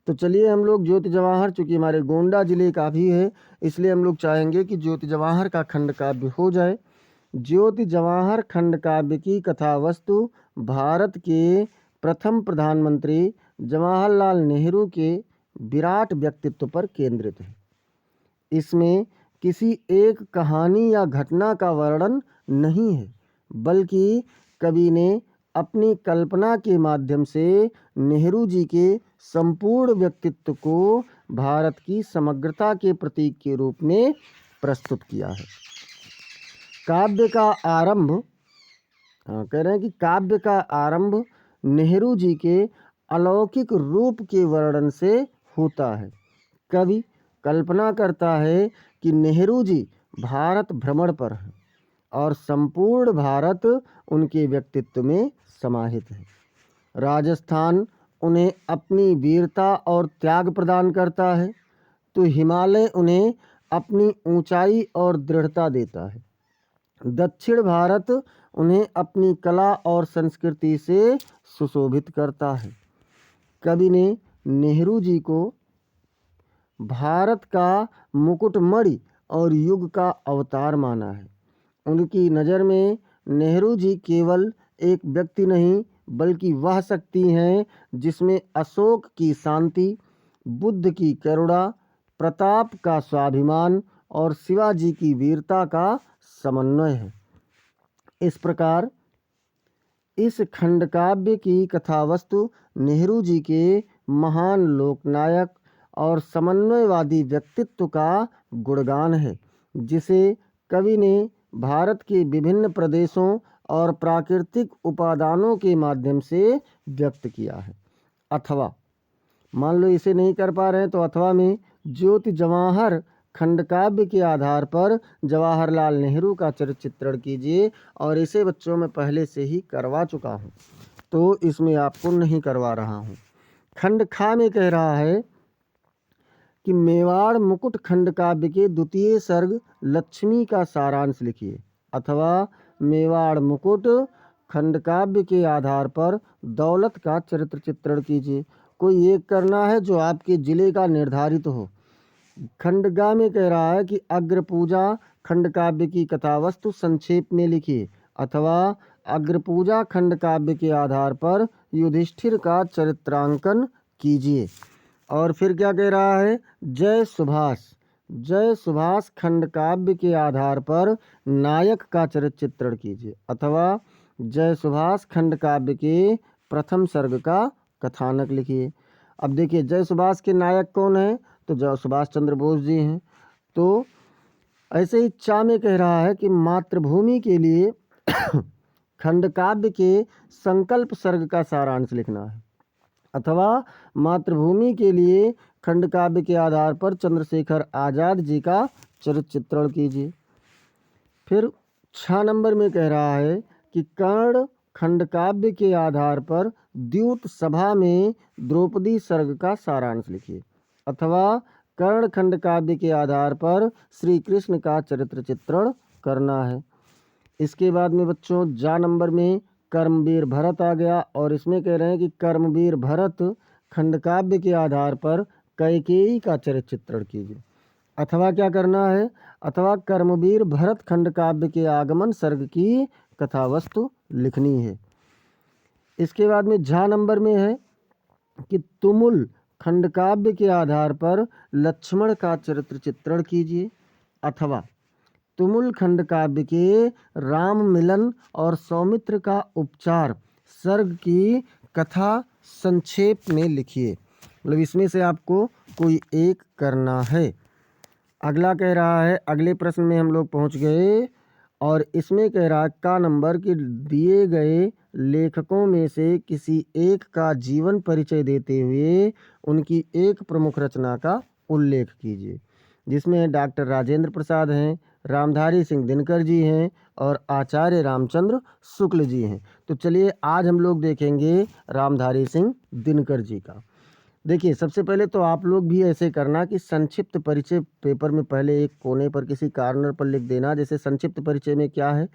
तो चलिए हम लोग ज्योति जवाहर, चूँकि हमारे गोंडा जिले का भी है इसलिए हम लोग चाहेंगे कि ज्योति जवाहर का खंड काव्य हो जाए। ज्योति जवाहर खंड काव्य की कथा वस्तु भारत के प्रथम प्रधानमंत्री जवाहरलाल नेहरू के विराट व्यक्तित्व पर केंद्रित है। इसमें किसी एक कहानी या घटना का वर्णन नहीं है, बल्कि कवि ने अपनी कल्पना के माध्यम से नेहरू जी के संपूर्ण व्यक्तित्व को भारत की समग्रता के प्रतीक के रूप में प्रस्तुत किया है। काव्य का आरंभ, कह रहे हैं कि काव्य का आरंभ नेहरू जी के अलौकिक रूप के वर्णन से होता है। कवि कल्पना करता है कि नेहरू जी भारत भ्रमण पर हैं और संपूर्ण भारत उनके व्यक्तित्व में समाहित है। राजस्थान उन्हें अपनी वीरता और त्याग प्रदान करता है, तो हिमालय उन्हें अपनी ऊंचाई और दृढ़ता देता है। दक्षिण भारत उन्हें अपनी कला और संस्कृति से सुशोभित करता है। कवि ने नेहरू जी को भारत का मुकुटमणि और युग का अवतार माना है। उनकी नज़र में नेहरू जी केवल एक व्यक्ति नहीं बल्कि वह शक्ति हैं जिसमें अशोक की शांति, बुद्ध की करुणा, प्रताप का स्वाभिमान और शिवाजी की वीरता का समन्वय है। इस प्रकार इस खंडकाव्य की कथावस्तु नेहरू जी के महान लोकनायक और समन्वयवादी व्यक्तित्व का गुणगान है, जिसे कवि ने भारत के विभिन्न प्रदेशों और प्राकृतिक उपादानों के माध्यम से व्यक्त किया है। अथवा मान लो इसे नहीं कर पा रहे हैं तो अथवा में ज्योति जवाहर खंडकाव्य के आधार पर जवाहरलाल नेहरू का चरित्र चित्रण कीजिए। और इसे बच्चों में पहले से ही करवा चुका हूँ, तो इसमें आपको नहीं करवा रहा हूँ। खंड खा में कह रहा है कि मेवाड़ मुकुट खंडकाव्य के द्वितीय सर्ग लक्ष्मी का सारांश लिखिए। अथवा मेवाड़ मुकुट खंडकाव्य के आधार पर दौलत का चरित्र चित्रण कीजिए। कोई एक करना है जो आपके जिले का निर्धारित हो। खंडगा में कह रहा है कि अग्र पूजा खंडकाव्य की कथावस्तु संक्षेप में लिखिए। अथवा अग्र पूजा खंडकाव्य के आधार पर युधिष्ठिर का चरित्रांकन कीजिए। और फिर क्या कह रहा है, जय सुभाष खंडकाव्य के आधार पर नायक का चरित्र चित्रण कीजिए। अथवा जय सुभाष खंडकाव्य के प्रथम सर्ग का कथानक लिखिए। अब देखिए जय सुभाष के नायक कौन है, तो जय सुभाष चंद्र बोस जी हैं। तो ऐसे ही चा में कह रहा है कि मातृभूमि के लिए खंडकाव्य के संकल्प सर्ग का सारांश लिखना है। अथवा मातृभूमि के लिए खंडकाव्य के आधार पर चंद्रशेखर आज़ाद जी का चरित्र चित्रण कीजिए। फिर 6 नंबर में कह रहा है कि कर्ण खंडकाव्य के आधार पर द्यूत सभा में द्रौपदी सर्ग का सारांश लिखिए। अथवा कर्ण खंडकाव्य के आधार पर श्री कृष्ण का चरित्र चित्रण करना है। इसके बाद में बच्चों जा नंबर में कर्मवीर भरत आ गया और इसमें कह रहे हैं कि कर्मवीर भरत खंडकाव्य के आधार पर कैकेयी का चरित्र चित्रण कीजिए। अथवा क्या करना है, अथवा कर्मवीर भरत खंडकाव्य के आगमन सर्ग की कथावस्तु लिखनी है। इसके बाद में झा नंबर में है कि तुमुल खंडकाव्य के आधार पर लक्ष्मण का चरित्र चित्रण कीजिए। अथवा तुमुल खंडकाव्य के राम मिलन और सौमित्र का उपचार सर्ग की कथा संक्षेप में लिखिए। मतलब इसमें से आपको कोई एक करना है। अगला कह रहा है, अगले प्रश्न में हम लोग पहुंच गए और इसमें कह रहा है का नंबर कि दिए गए लेखकों में से किसी एक का जीवन परिचय देते हुए उनकी एक प्रमुख रचना का उल्लेख कीजिए, जिसमें डॉक्टर राजेंद्र प्रसाद हैं, रामधारी सिंह दिनकर जी हैं और आचार्य रामचंद्र शुक्ल जी हैं। तो चलिए आज हम लोग देखेंगे रामधारी सिंह दिनकर जी का। देखिए सबसे पहले तो आप लोग भी ऐसे करना कि संक्षिप्त परिचय पेपर में पहले एक कोने पर किसी कार्नर पर लिख देना। जैसे संक्षिप्त परिचय में क्या है,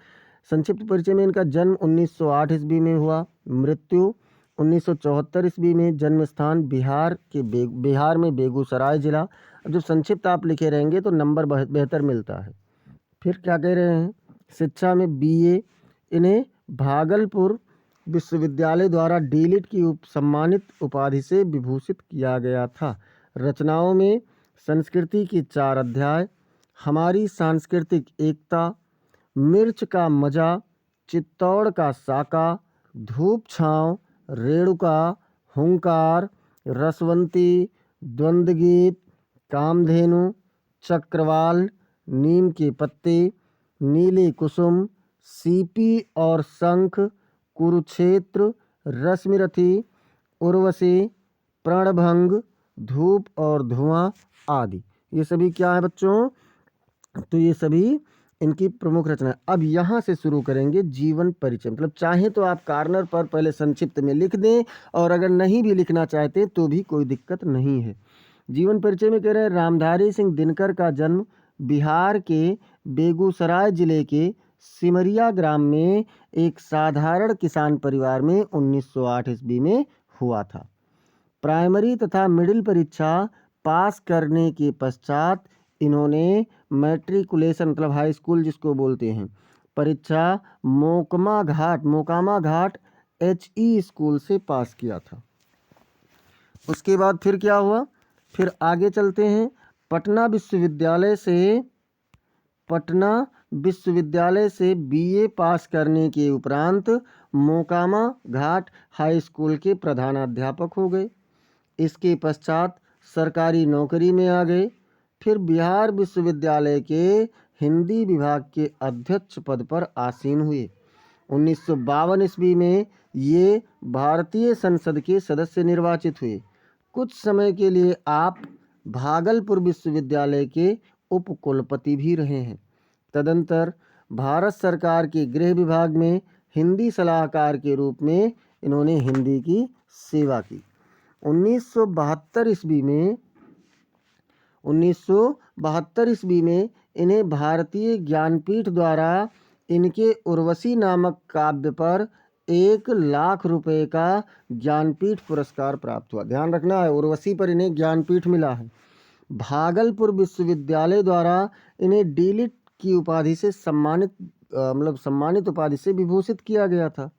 संक्षिप्त परिचय में इनका जन्म 1908 ईस्वी में हुआ, मृत्यु 1974 ईस्वी में, जन्म स्थान बिहार में बेगूसराय जिला। अब जब संक्षिप्त आप लिखे रहेंगे तो नंबर बेहतर मिलता है। फिर क्या कह रहे हैं, शिक्षा में बीए, इन्हें भागलपुर विश्वविद्यालय द्वारा डीलिट की सम्मानित उपाधि से विभूषित किया गया था। रचनाओं में संस्कृति की 4 अध्याय, हमारी सांस्कृतिक एकता, मिर्च का मज़ा, चित्तौड़ का साका, धूप छाँव, रेणुका, हुंकार, रसवंती, द्वंद्व गीत, कामधेनु, चक्रवाल, नीम के पत्ते, नीले कुसुम, सीपी और शंख, कुरुक्षेत्र, रश्मिरथी, उर्वशी, प्रणभंग, धूप और धुआं आदि। ये सभी क्या है बच्चों, तो ये सभी इनकी प्रमुख रचना। अब यहाँ से शुरू करेंगे जीवन परिचय। मतलब चाहे तो आप कार्नर पर पहले संक्षिप्त में लिख दें और अगर नहीं भी लिखना चाहते तो भी कोई दिक्कत नहीं है। जीवन परिचय में कह रहे हैं रामधारी सिंह दिनकर का जन्म बिहार के बेगूसराय जिले के सिमरिया ग्राम में एक साधारण किसान परिवार में 1908 ईस्वी में हुआ था। प्राइमरी तथा मिडिल परीक्षा पास करने के पश्चात इन्होंने मैट्रिकुलेशन मतलब हाई स्कूल जिसको बोलते हैं परीक्षा मोकामा घाट HE स्कूल से पास किया था। उसके बाद फिर क्या हुआ, फिर आगे चलते हैं। पटना विश्वविद्यालय से BA पास करने के उपरांत मोकामा घाट हाई स्कूल के प्रधानाध्यापक हो गए। इसके पश्चात सरकारी नौकरी में आ गए। फिर बिहार विश्वविद्यालय के हिंदी विभाग के अध्यक्ष पद पर आसीन हुए। 1952 ईस्वी में ये भारतीय संसद के सदस्य निर्वाचित हुए। कुछ समय के लिए आप भागलपुर विश्वविद्यालय के उपकुलपति भी रहे हैं। तदंतर भारत सरकार के गृह विभाग में हिंदी सलाहकार के रूप में इन्होंने हिंदी की सेवा की। 1972 ईस्वी में इन्हें भारतीय ज्ञानपीठ द्वारा इनके उर्वशी नामक काव्य पर 1,00,000 रुपए का ज्ञानपीठ पुरस्कार प्राप्त हुआ। ध्यान रखना है, उर्वशी पर इन्हें ज्ञानपीठ मिला है। भागलपुर विश्वविद्यालय द्वारा इन्हें डीलिट की उपाधि से सम्मानित उपाधि से विभूषित किया गया था।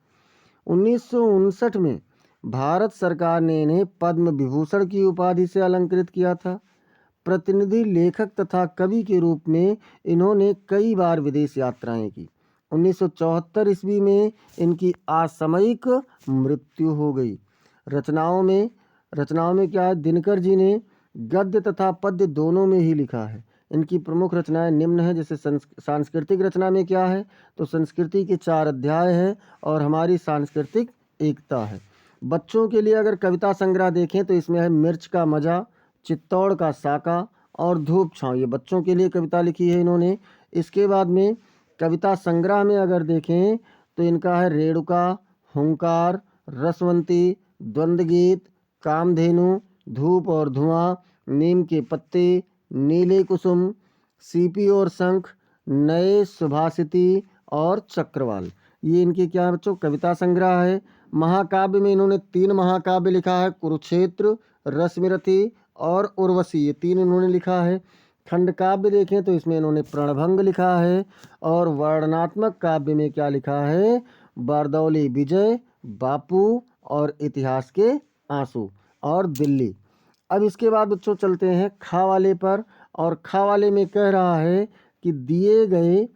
1959 में भारत सरकार ने इन्हें पद्म विभूषण की उपाधि से अलंकृत किया था। प्रतिनिधि लेखक तथा कवि के रूप में इन्होंने कई बार विदेश यात्राएं की। 1974 ईस्वी में इनकी असामयिक मृत्यु हो गई। रचनाओं में क्या है, दिनकर जी ने गद्य तथा पद्य दोनों में ही लिखा है। इनकी प्रमुख रचनाएं निम्न है। जैसे सांस्कृतिक रचना में क्या है, तो संस्कृति के 4 अध्याय हैं और हमारी सांस्कृतिक एकता है। बच्चों के लिए अगर कविता संग्रह देखें तो इसमें है मिर्च का मजा, चित्तौड़ का साका और धूप छाँव। ये बच्चों के लिए कविता लिखी है इन्होंने। इसके बाद में कविता संग्रह में अगर देखें तो इनका है रेणुका, हुंकार, रसवंती, द्वंद्व गीत, कामधेनु, धूप और धुआं, नीम के पत्ते, नीले कुसुम, सीपी और शंख, नए सुभाषिती और चक्रवाल। ये इनके क्या है बच्चों, कविता संग्रह है। महाकाव्य में इन्होंने 3 महाकाव्य लिखा है, कुरुक्षेत्र, रश्मिरथी और उर्वशी, ये 3 इन्होंने लिखा है। खंड काव्य देखें तो इसमें इन्होंने प्रणभंग लिखा है। और वर्णनात्मक काव्य में क्या लिखा है, बारदौली विजय, बापू और इतिहास के आंसू और दिल्ली। अब इसके बाद बच्चों चलते हैं खा वाले पर। और खा वाले में कह रहा है कि दिए गए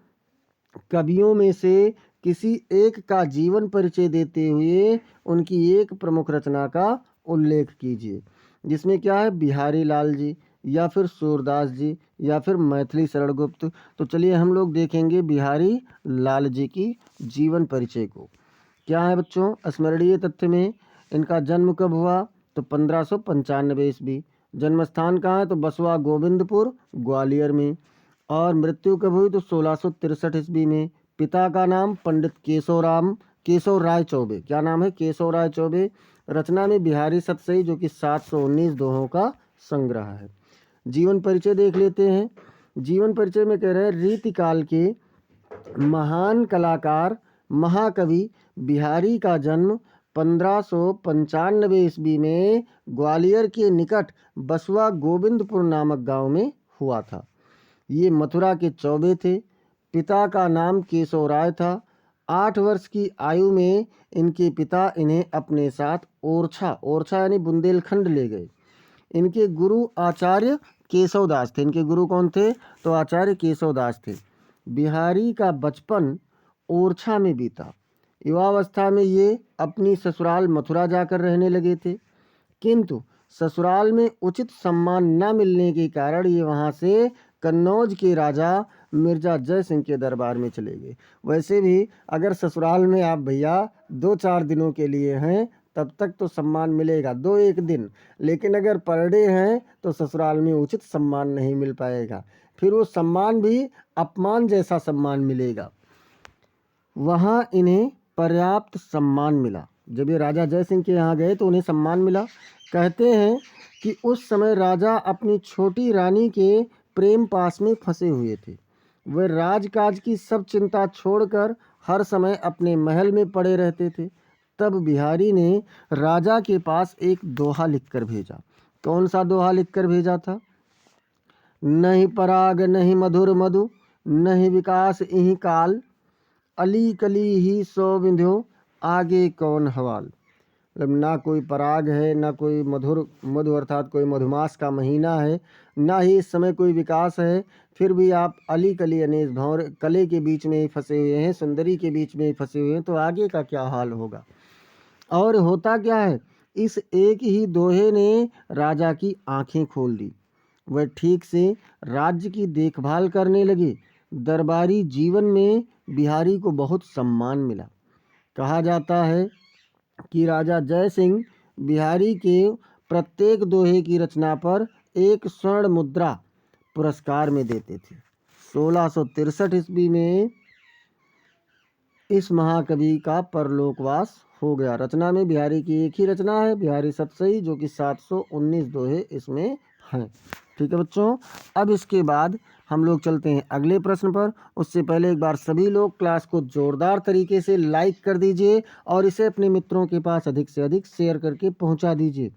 कवियों में से किसी एक का जीवन परिचय देते हुए उनकी एक प्रमुख रचना का उल्लेख कीजिए। जिसमें क्या है, बिहारी लाल जी या फिर सूरदास जी या फिर मैथिली शरण गुप्त। तो चलिए हम लोग देखेंगे बिहारी लाल जी की जीवन परिचय को। क्या है बच्चों, स्मरणीय तथ्य में इनका जन्म कब हुआ, तो 1595 ईस्वी। जन्म स्थान कहाँ है, तो बसवा गोविंदपुर ग्वालियर में। और मृत्यु कब हुई, तो 1663 ईस्वी में। पिता का नाम पंडित केशव राय चौबे। क्या नाम है, केशव राय चौबे। रचना में बिहारी सतसई जो कि 719 दोहों का संग्रह है। जीवन परिचय देख लेते हैं। जीवन परिचय में कह रहे हैं रीतिकाल के महान कलाकार महाकवि बिहारी का जन्म 1595 ईस्वी में ग्वालियर के निकट बसवा गोविंदपुर नामक गांव में हुआ था। ये मथुरा के चौबे थे। पिता का नाम केशव राय था। 8 वर्ष की आयु में इनके पिता इन्हें अपने साथ ओरछा यानी बुंदेलखंड ले गए। इनके गुरु आचार्य केशवदास थे। इनके गुरु कौन थे, तो आचार्य केशवदास थे। बिहारी का बचपन ओरछा में बीता। युवावस्था में ये अपनी ससुराल मथुरा जाकर रहने लगे थे, किंतु ससुराल में उचित सम्मान न मिलने के कारण ये वहाँ से कन्नौज के राजा मिर्जा जय सिंह के दरबार में चले गए। वैसे भी अगर ससुराल में आप भैया 2-4 दिनों के लिए हैं तब तक तो सम्मान मिलेगा, 2-1 दिन, लेकिन अगर पर डे हैं तो ससुराल में उचित सम्मान नहीं मिल पाएगा। फिर वो सम्मान भी अपमान जैसा सम्मान मिलेगा। वहाँ इन्हें पर्याप्त सम्मान मिला। जब ये राजा जय सिंह के यहाँ गए तो उन्हें सम्मान मिला। कहते हैं कि उस समय राजा अपनी छोटी रानी के प्रेम पास में फंसे हुए थे। वे राजकाज की सब चिंता छोड़कर हर समय अपने महल में पड़े रहते थे। तब बिहारी ने राजा के पास एक दोहा लिखकर भेजा। कौन सा दोहा लिखकर भेजा था? नहीं पराग नहीं मधुर मधु, नहीं विकास इहि काल, अली कली ही सो विंध्यो, आगे कौन हवाल। मतलब ना कोई पराग है, ना कोई मधुर मधु अर्थात कोई मधुमास का महीना है, ना ही इस समय कोई विकास है, फिर भी आप अली कली अनेस भंवर कले के बीच में ही फंसे हुए हैं, सुंदरी के बीच में ही फंसे हुए हैं, तो आगे का क्या हाल होगा। और होता क्या है, इस एक ही दोहे ने राजा की आंखें खोल दी। वह ठीक से राज्य की देखभाल करने लगे। दरबारी जीवन में बिहारी को बहुत सम्मान मिला। कहा जाता है कि राजा जय सिंह बिहारी के प्रत्येक दोहे की रचना पर 1 स्वर्ण मुद्रा पुरस्कार में देते थे। 1663 ईस्वी में इस महाकवि का परलोकवास हो गया। रचना में बिहारी की एक ही रचना है, बिहारी सतसई, जो कि 719 दोहे इसमें हैं। ठीक है बच्चों, अब इसके बाद हम लोग चलते हैं अगले प्रश्न पर। उससे पहले एक बार सभी लोग क्लास को जोरदार तरीके से लाइक कर दीजिए और इसे अपने मित्रों के पास अधिक से अधिक शेयर करके पहुंचा दीजिए।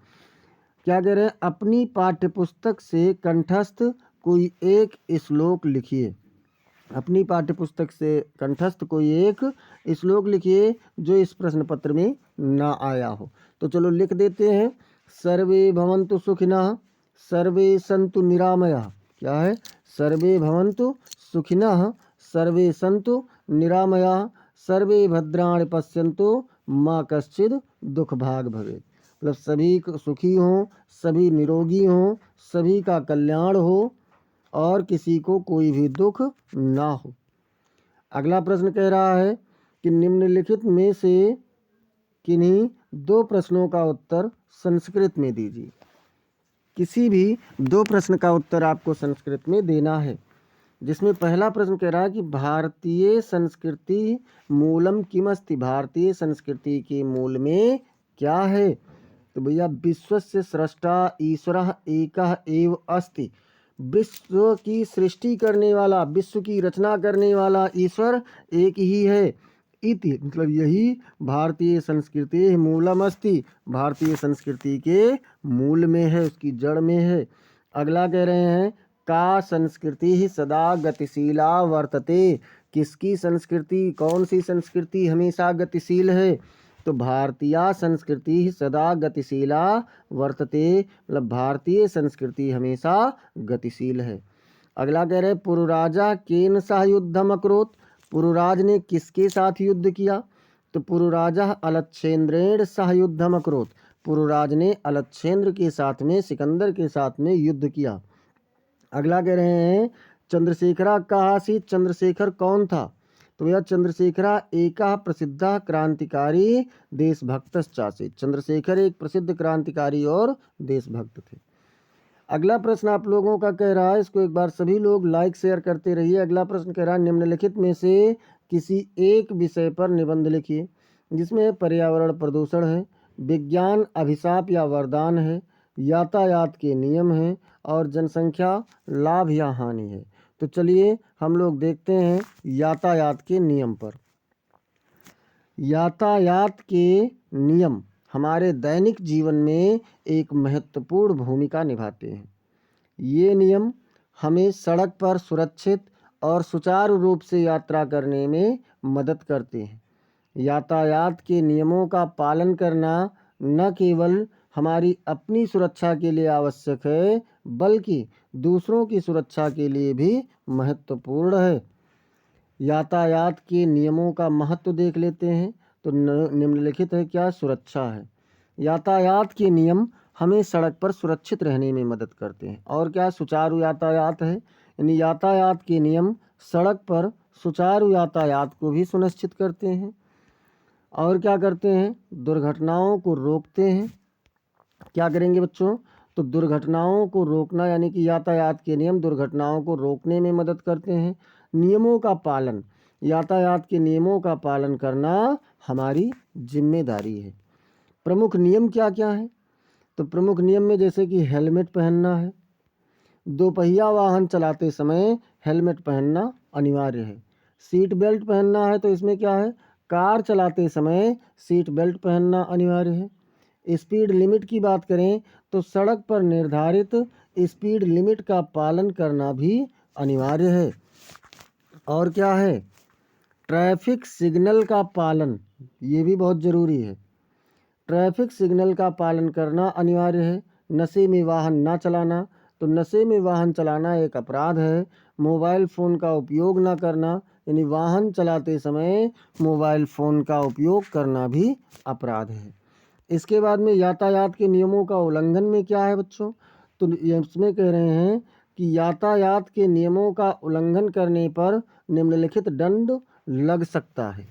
क्या कह रहे हैं, अपनी पाठ्यपुस्तक से कंठस्थ कोई एक श्लोक लिखिए। अपनी पाठ्यपुस्तक से कंठस्थ कोई एक श्लोक लिखिए जो इस प्रश्न पत्र में ना आया हो। तो चलो लिख देते हैं। सर्वे भवन्तु सुखिनः, सर्वे सन्तु निरामयाः। क्या है? सर्वे भवन्तु सुखिनः, सर्वे सन्तु निरामयाः, सर्वे भद्राणि पश्यन्तु, मा कश्चित् दुख भाग भवेत्। मतलब सभी सुखी हों, सभी निरोगी हों, सभी का कल्याण हो और किसी को कोई भी दुख ना हो। अगला प्रश्न कह रहा है कि निम्नलिखित में से किन्हीं 2 प्रश्नों का उत्तर संस्कृत में दीजिए। किसी भी 2 प्रश्न का उत्तर आपको संस्कृत में देना है, जिसमें पहला प्रश्न कह रहा है कि भारतीय संस्कृति मूलम किमस्ति। भारतीय संस्कृति के मूल में क्या है? तो भैया विश्वस्य स्रष्टा ईश्वरः एकः एव अस्ति। विश्व की सृष्टि करने वाला, विश्व की रचना करने वाला ईश्वर एक ही है। इति मतलब यही भारतीय संस्कृति मूलम अस्ति, भारतीय संस्कृति के मूल में है, उसकी जड़ में है। अगला कह रहे हैं का संस्कृति ही सदा गतिशीला वर्तते। किसकी संस्कृति, कौन सी संस्कृति हमेशा गतिशील है? तो भारतीय संस्कृति ही सदा गतिशीला वर्तते, मतलब भारतीय संस्कृति हमेशा गतिशील है। अगला कह रहे पुरुराजा केन सह युद्धम अकरोत्। पुरुराज ने किसके साथ युद्ध किया? तो पुरुराजा अलच्छेन्द्रेण सह युद्धम अकरोत्। पुरुराज ने अलच्छेन्द्र के साथ में, सिकंदर के साथ में युद्ध किया। अगला कह रहे हैं चंद्रशेखरा कहा सी। चंद्रशेखर कौन था? तो भैया चंद्रशेखरा एका प्रसिद्ध क्रांतिकारी देशभक्तश्चासीत्। चंद्रशेखर एक प्रसिद्ध क्रांतिकारी और देशभक्त थे। अगला प्रश्न आप लोगों का कह रहा है, इसको एक बार सभी लोग लाइक शेयर करते रहिए। अगला प्रश्न कह रहा है निम्नलिखित में से किसी एक विषय पर निबंध लिखिए, जिसमें पर्यावरण प्रदूषण है, विज्ञान अभिशाप या वरदान है, यातायात के नियम हैं और जनसंख्या लाभ या हानि है। तो चलिए हम लोग देखते हैं यातायात के नियम पर। यातायात के नियम हमारे दैनिक जीवन में एक महत्वपूर्ण भूमिका निभाते हैं। ये नियम हमें सड़क पर सुरक्षित और सुचारू रूप से यात्रा करने में मदद करते हैं। यातायात के नियमों का पालन करना न केवल हमारी अपनी सुरक्षा के लिए आवश्यक है, बल्कि दूसरों की सुरक्षा के लिए भी महत्वपूर्ण है। यातायात के नियमों का महत्व देख लेते हैं। तो निम्नलिखित है क्या? सुरक्षा है। यातायात के नियम हमें सड़क पर सुरक्षित रहने में मदद करते हैं। और क्या? सुचारू यातायात है, यानी यातायात के नियम सड़क पर सुचारू यातायात को भी सुनिश्चित करते हैं। और क्या करते हैं? दुर्घटनाओं को रोकते हैं। क्या करेंगे बच्चों? तो दुर्घटनाओं को रोकना, यानी कि यातायात के नियम दुर्घटनाओं को रोकने में मदद करते हैं। नियमों का पालन, यातायात के नियमों का पालन करना हमारी जिम्मेदारी है। प्रमुख नियम क्या क्या हैं? तो प्रमुख नियम में जैसे कि हेलमेट पहनना है, दोपहिया वाहन चलाते समय हेलमेट पहनना अनिवार्य है। सीट बेल्ट पहनना है, तो इसमें क्या है? कार चलाते समय सीट बेल्ट पहनना अनिवार्य है। स्पीड लिमिट की बात करें तो सड़क पर निर्धारित स्पीड लिमिट का पालन करना भी अनिवार्य है। और क्या है? ट्रैफिक सिग्नल का पालन, ये भी बहुत ज़रूरी है। ट्रैफिक सिग्नल का पालन करना अनिवार्य है। नशे में वाहन ना चलाना, तो नशे में वाहन चलाना एक अपराध है। मोबाइल फ़ोन का उपयोग ना करना, यानी वाहन चलाते समय मोबाइल फ़ोन का उपयोग करना भी अपराध है। इसके बाद में यातायात के नियमों का उल्लंघन में क्या है बच्चों? तो इसमें कह रहे हैं कि यातायात के नियमों का उल्लंघन करने पर निम्नलिखित दंड लग सकता है।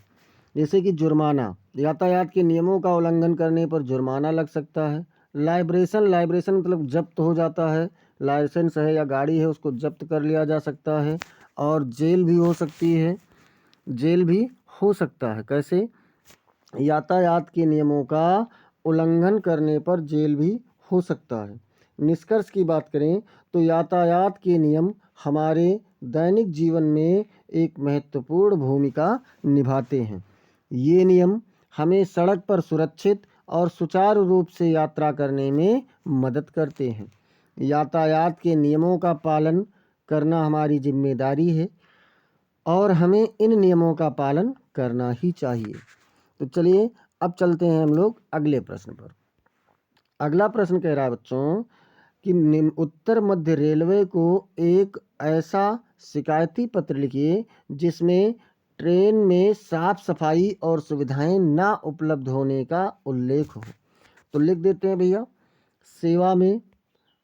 जैसे कि जुर्माना, यातायात के नियमों का उल्लंघन करने पर जुर्माना लग सकता है। लाइब्रेशन मतलब जब्त हो जाता है। लाइसेंस है या गाड़ी है उसको जब्त कर लिया जा सकता है। और जेल भी हो सकती है, जेल भी हो सकता है। कैसे? यातायात के नियमों का उल्लंघन करने पर जेल भी हो सकता है। निष्कर्ष की बात करें तो यातायात के नियम हमारे दैनिक जीवन में एक महत्वपूर्ण भूमिका निभाते हैं। ये नियम हमें सड़क पर सुरक्षित और सुचारू रूप से यात्रा करने में मदद करते हैं। यातायात के नियमों का पालन करना हमारी जिम्मेदारी है और हमें इन नियमों का पालन करना ही चाहिए। तो चलिए अब चलते हैं हम लोग अगले प्रश्न पर। अगला प्रश्न कह रहा है बच्चों कि उत्तर मध्य रेलवे को एक ऐसा शिकायती पत्र लिखिए जिसमें ट्रेन में साफ सफाई और सुविधाएं ना उपलब्ध होने का उल्लेख हो। तो लिख देते हैं भैया, सेवा में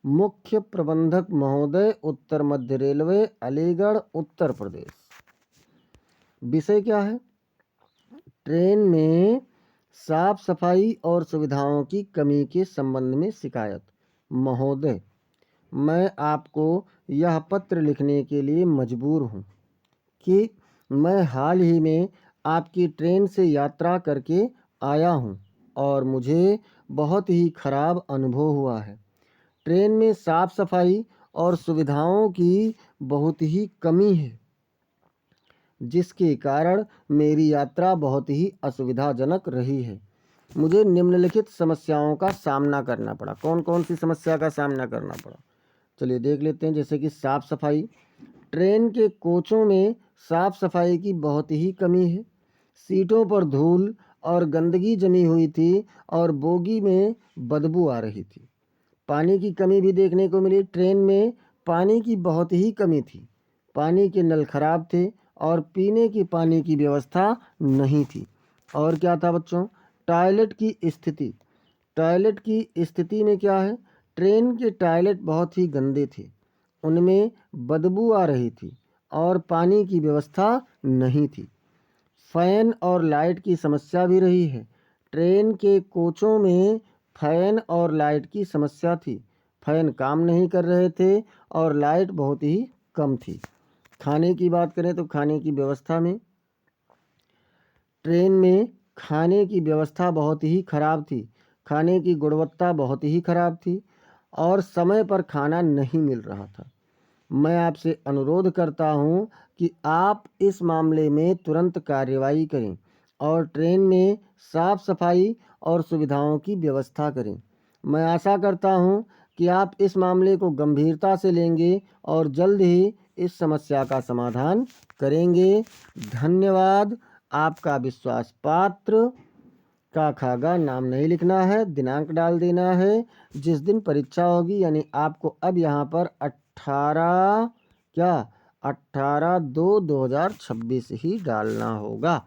मुख्य प्रबंधक महोदय, उत्तर मध्य रेलवे, अलीगढ़, उत्तर प्रदेश। विषय क्या है? ट्रेन में साफ सफाई और सुविधाओं की कमी के संबंध में शिकायत। महोदय, मैं आपको यह पत्र लिखने के लिए मजबूर हूँ कि मैं हाल ही में आपकी ट्रेन से यात्रा करके आया हूँ और मुझे बहुत ही खराब अनुभव हुआ है। ट्रेन में साफ सफाई और सुविधाओं की बहुत ही कमी है, जिसके कारण मेरी यात्रा बहुत ही असुविधाजनक रही है। मुझे निम्नलिखित समस्याओं का सामना करना पड़ा। कौन कौन सी समस्या का सामना करना पड़ा? चलिए देख लेते हैं। जैसे कि साफ सफाई, ट्रेन के कोचों में साफ सफाई की बहुत ही कमी है। सीटों पर धूल और गंदगी जमी हुई थी और बोगी में बदबू आ रही थी। पानी की कमी भी देखने को मिली। ट्रेन में पानी की बहुत ही कमी थी। पानी के नल खराब थे और पीने की पानी की व्यवस्था नहीं थी। और क्या था बच्चों? टॉयलेट की स्थिति। टॉयलेट की स्थिति में क्या है? ट्रेन के टॉयलेट बहुत ही गंदे थे, उनमें बदबू आ रही थी और पानी की व्यवस्था नहीं थी। फैन और लाइट की समस्या भी रही है। ट्रेन के कोचों में फैन और लाइट की समस्या थी। फैन काम नहीं कर रहे थे और लाइट बहुत ही कम थी। खाने की बात करें तो खाने की व्यवस्था में, ट्रेन में खाने की व्यवस्था बहुत ही खराब थी। खाने की गुणवत्ता बहुत ही खराब थी और समय पर खाना नहीं मिल रहा था। मैं आपसे अनुरोध करता हूं कि आप इस मामले में तुरंत कार्रवाई करें और ट्रेन में साफ सफाई और सुविधाओं की व्यवस्था करें। मैं आशा करता हूं कि आप इस मामले को गंभीरता से लेंगे और जल्द ही इस समस्या का समाधान करेंगे। धन्यवाद। आपका विश्वास पात्र। का खागा नाम नहीं लिखना है, दिनांक डाल देना है जिस दिन परीक्षा होगी, यानी आपको अब यहाँ पर 18/2/2026 ही डालना होगा।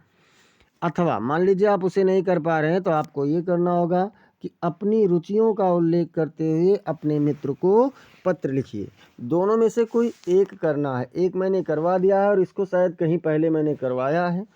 अथवा मान लीजिए आप उसे नहीं कर पा रहे हैं तो आपको ये करना होगा कि अपनी रुचियों का उल्लेख करते हुए अपने मित्र को पत्र लिखिए। दोनों में से कोई एक करना है। एक मैंने करवा दिया है और इसको शायद कहीं पहले मैंने करवाया है।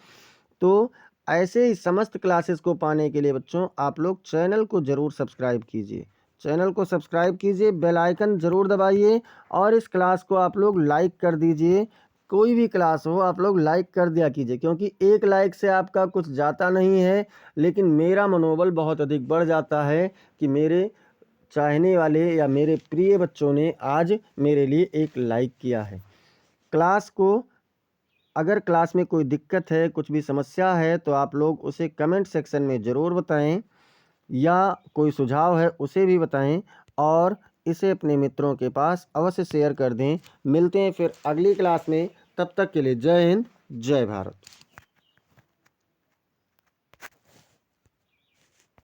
तो ऐसे ही समस्त क्लासेस को पाने के लिए बच्चों आप लोग चैनल को ज़रूर सब्सक्राइब कीजिए। चैनल को सब्सक्राइब कीजिए, बेल आइकन ज़रूर दबाइए और इस क्लास को आप लोग लाइक कर दीजिए। कोई भी क्लास हो आप लोग लाइक कर दिया कीजिए, क्योंकि एक लाइक से आपका कुछ जाता नहीं है, लेकिन मेरा मनोबल बहुत अधिक बढ़ जाता है कि मेरे चाहने वाले या मेरे प्रिय बच्चों ने आज मेरे लिए एक लाइक किया है। क्लास को अगर क्लास में कोई दिक्कत है, कुछ भी समस्या है, तो आप लोग उसे कमेंट सेक्शन में ज़रूर बताएं। या कोई सुझाव है उसे भी बताएं और इसे अपने मित्रों के पास अवश्य शेयर कर दें। मिलते हैं फिर अगली क्लास में, तब तक के लिए जय हिंद, जय भारत।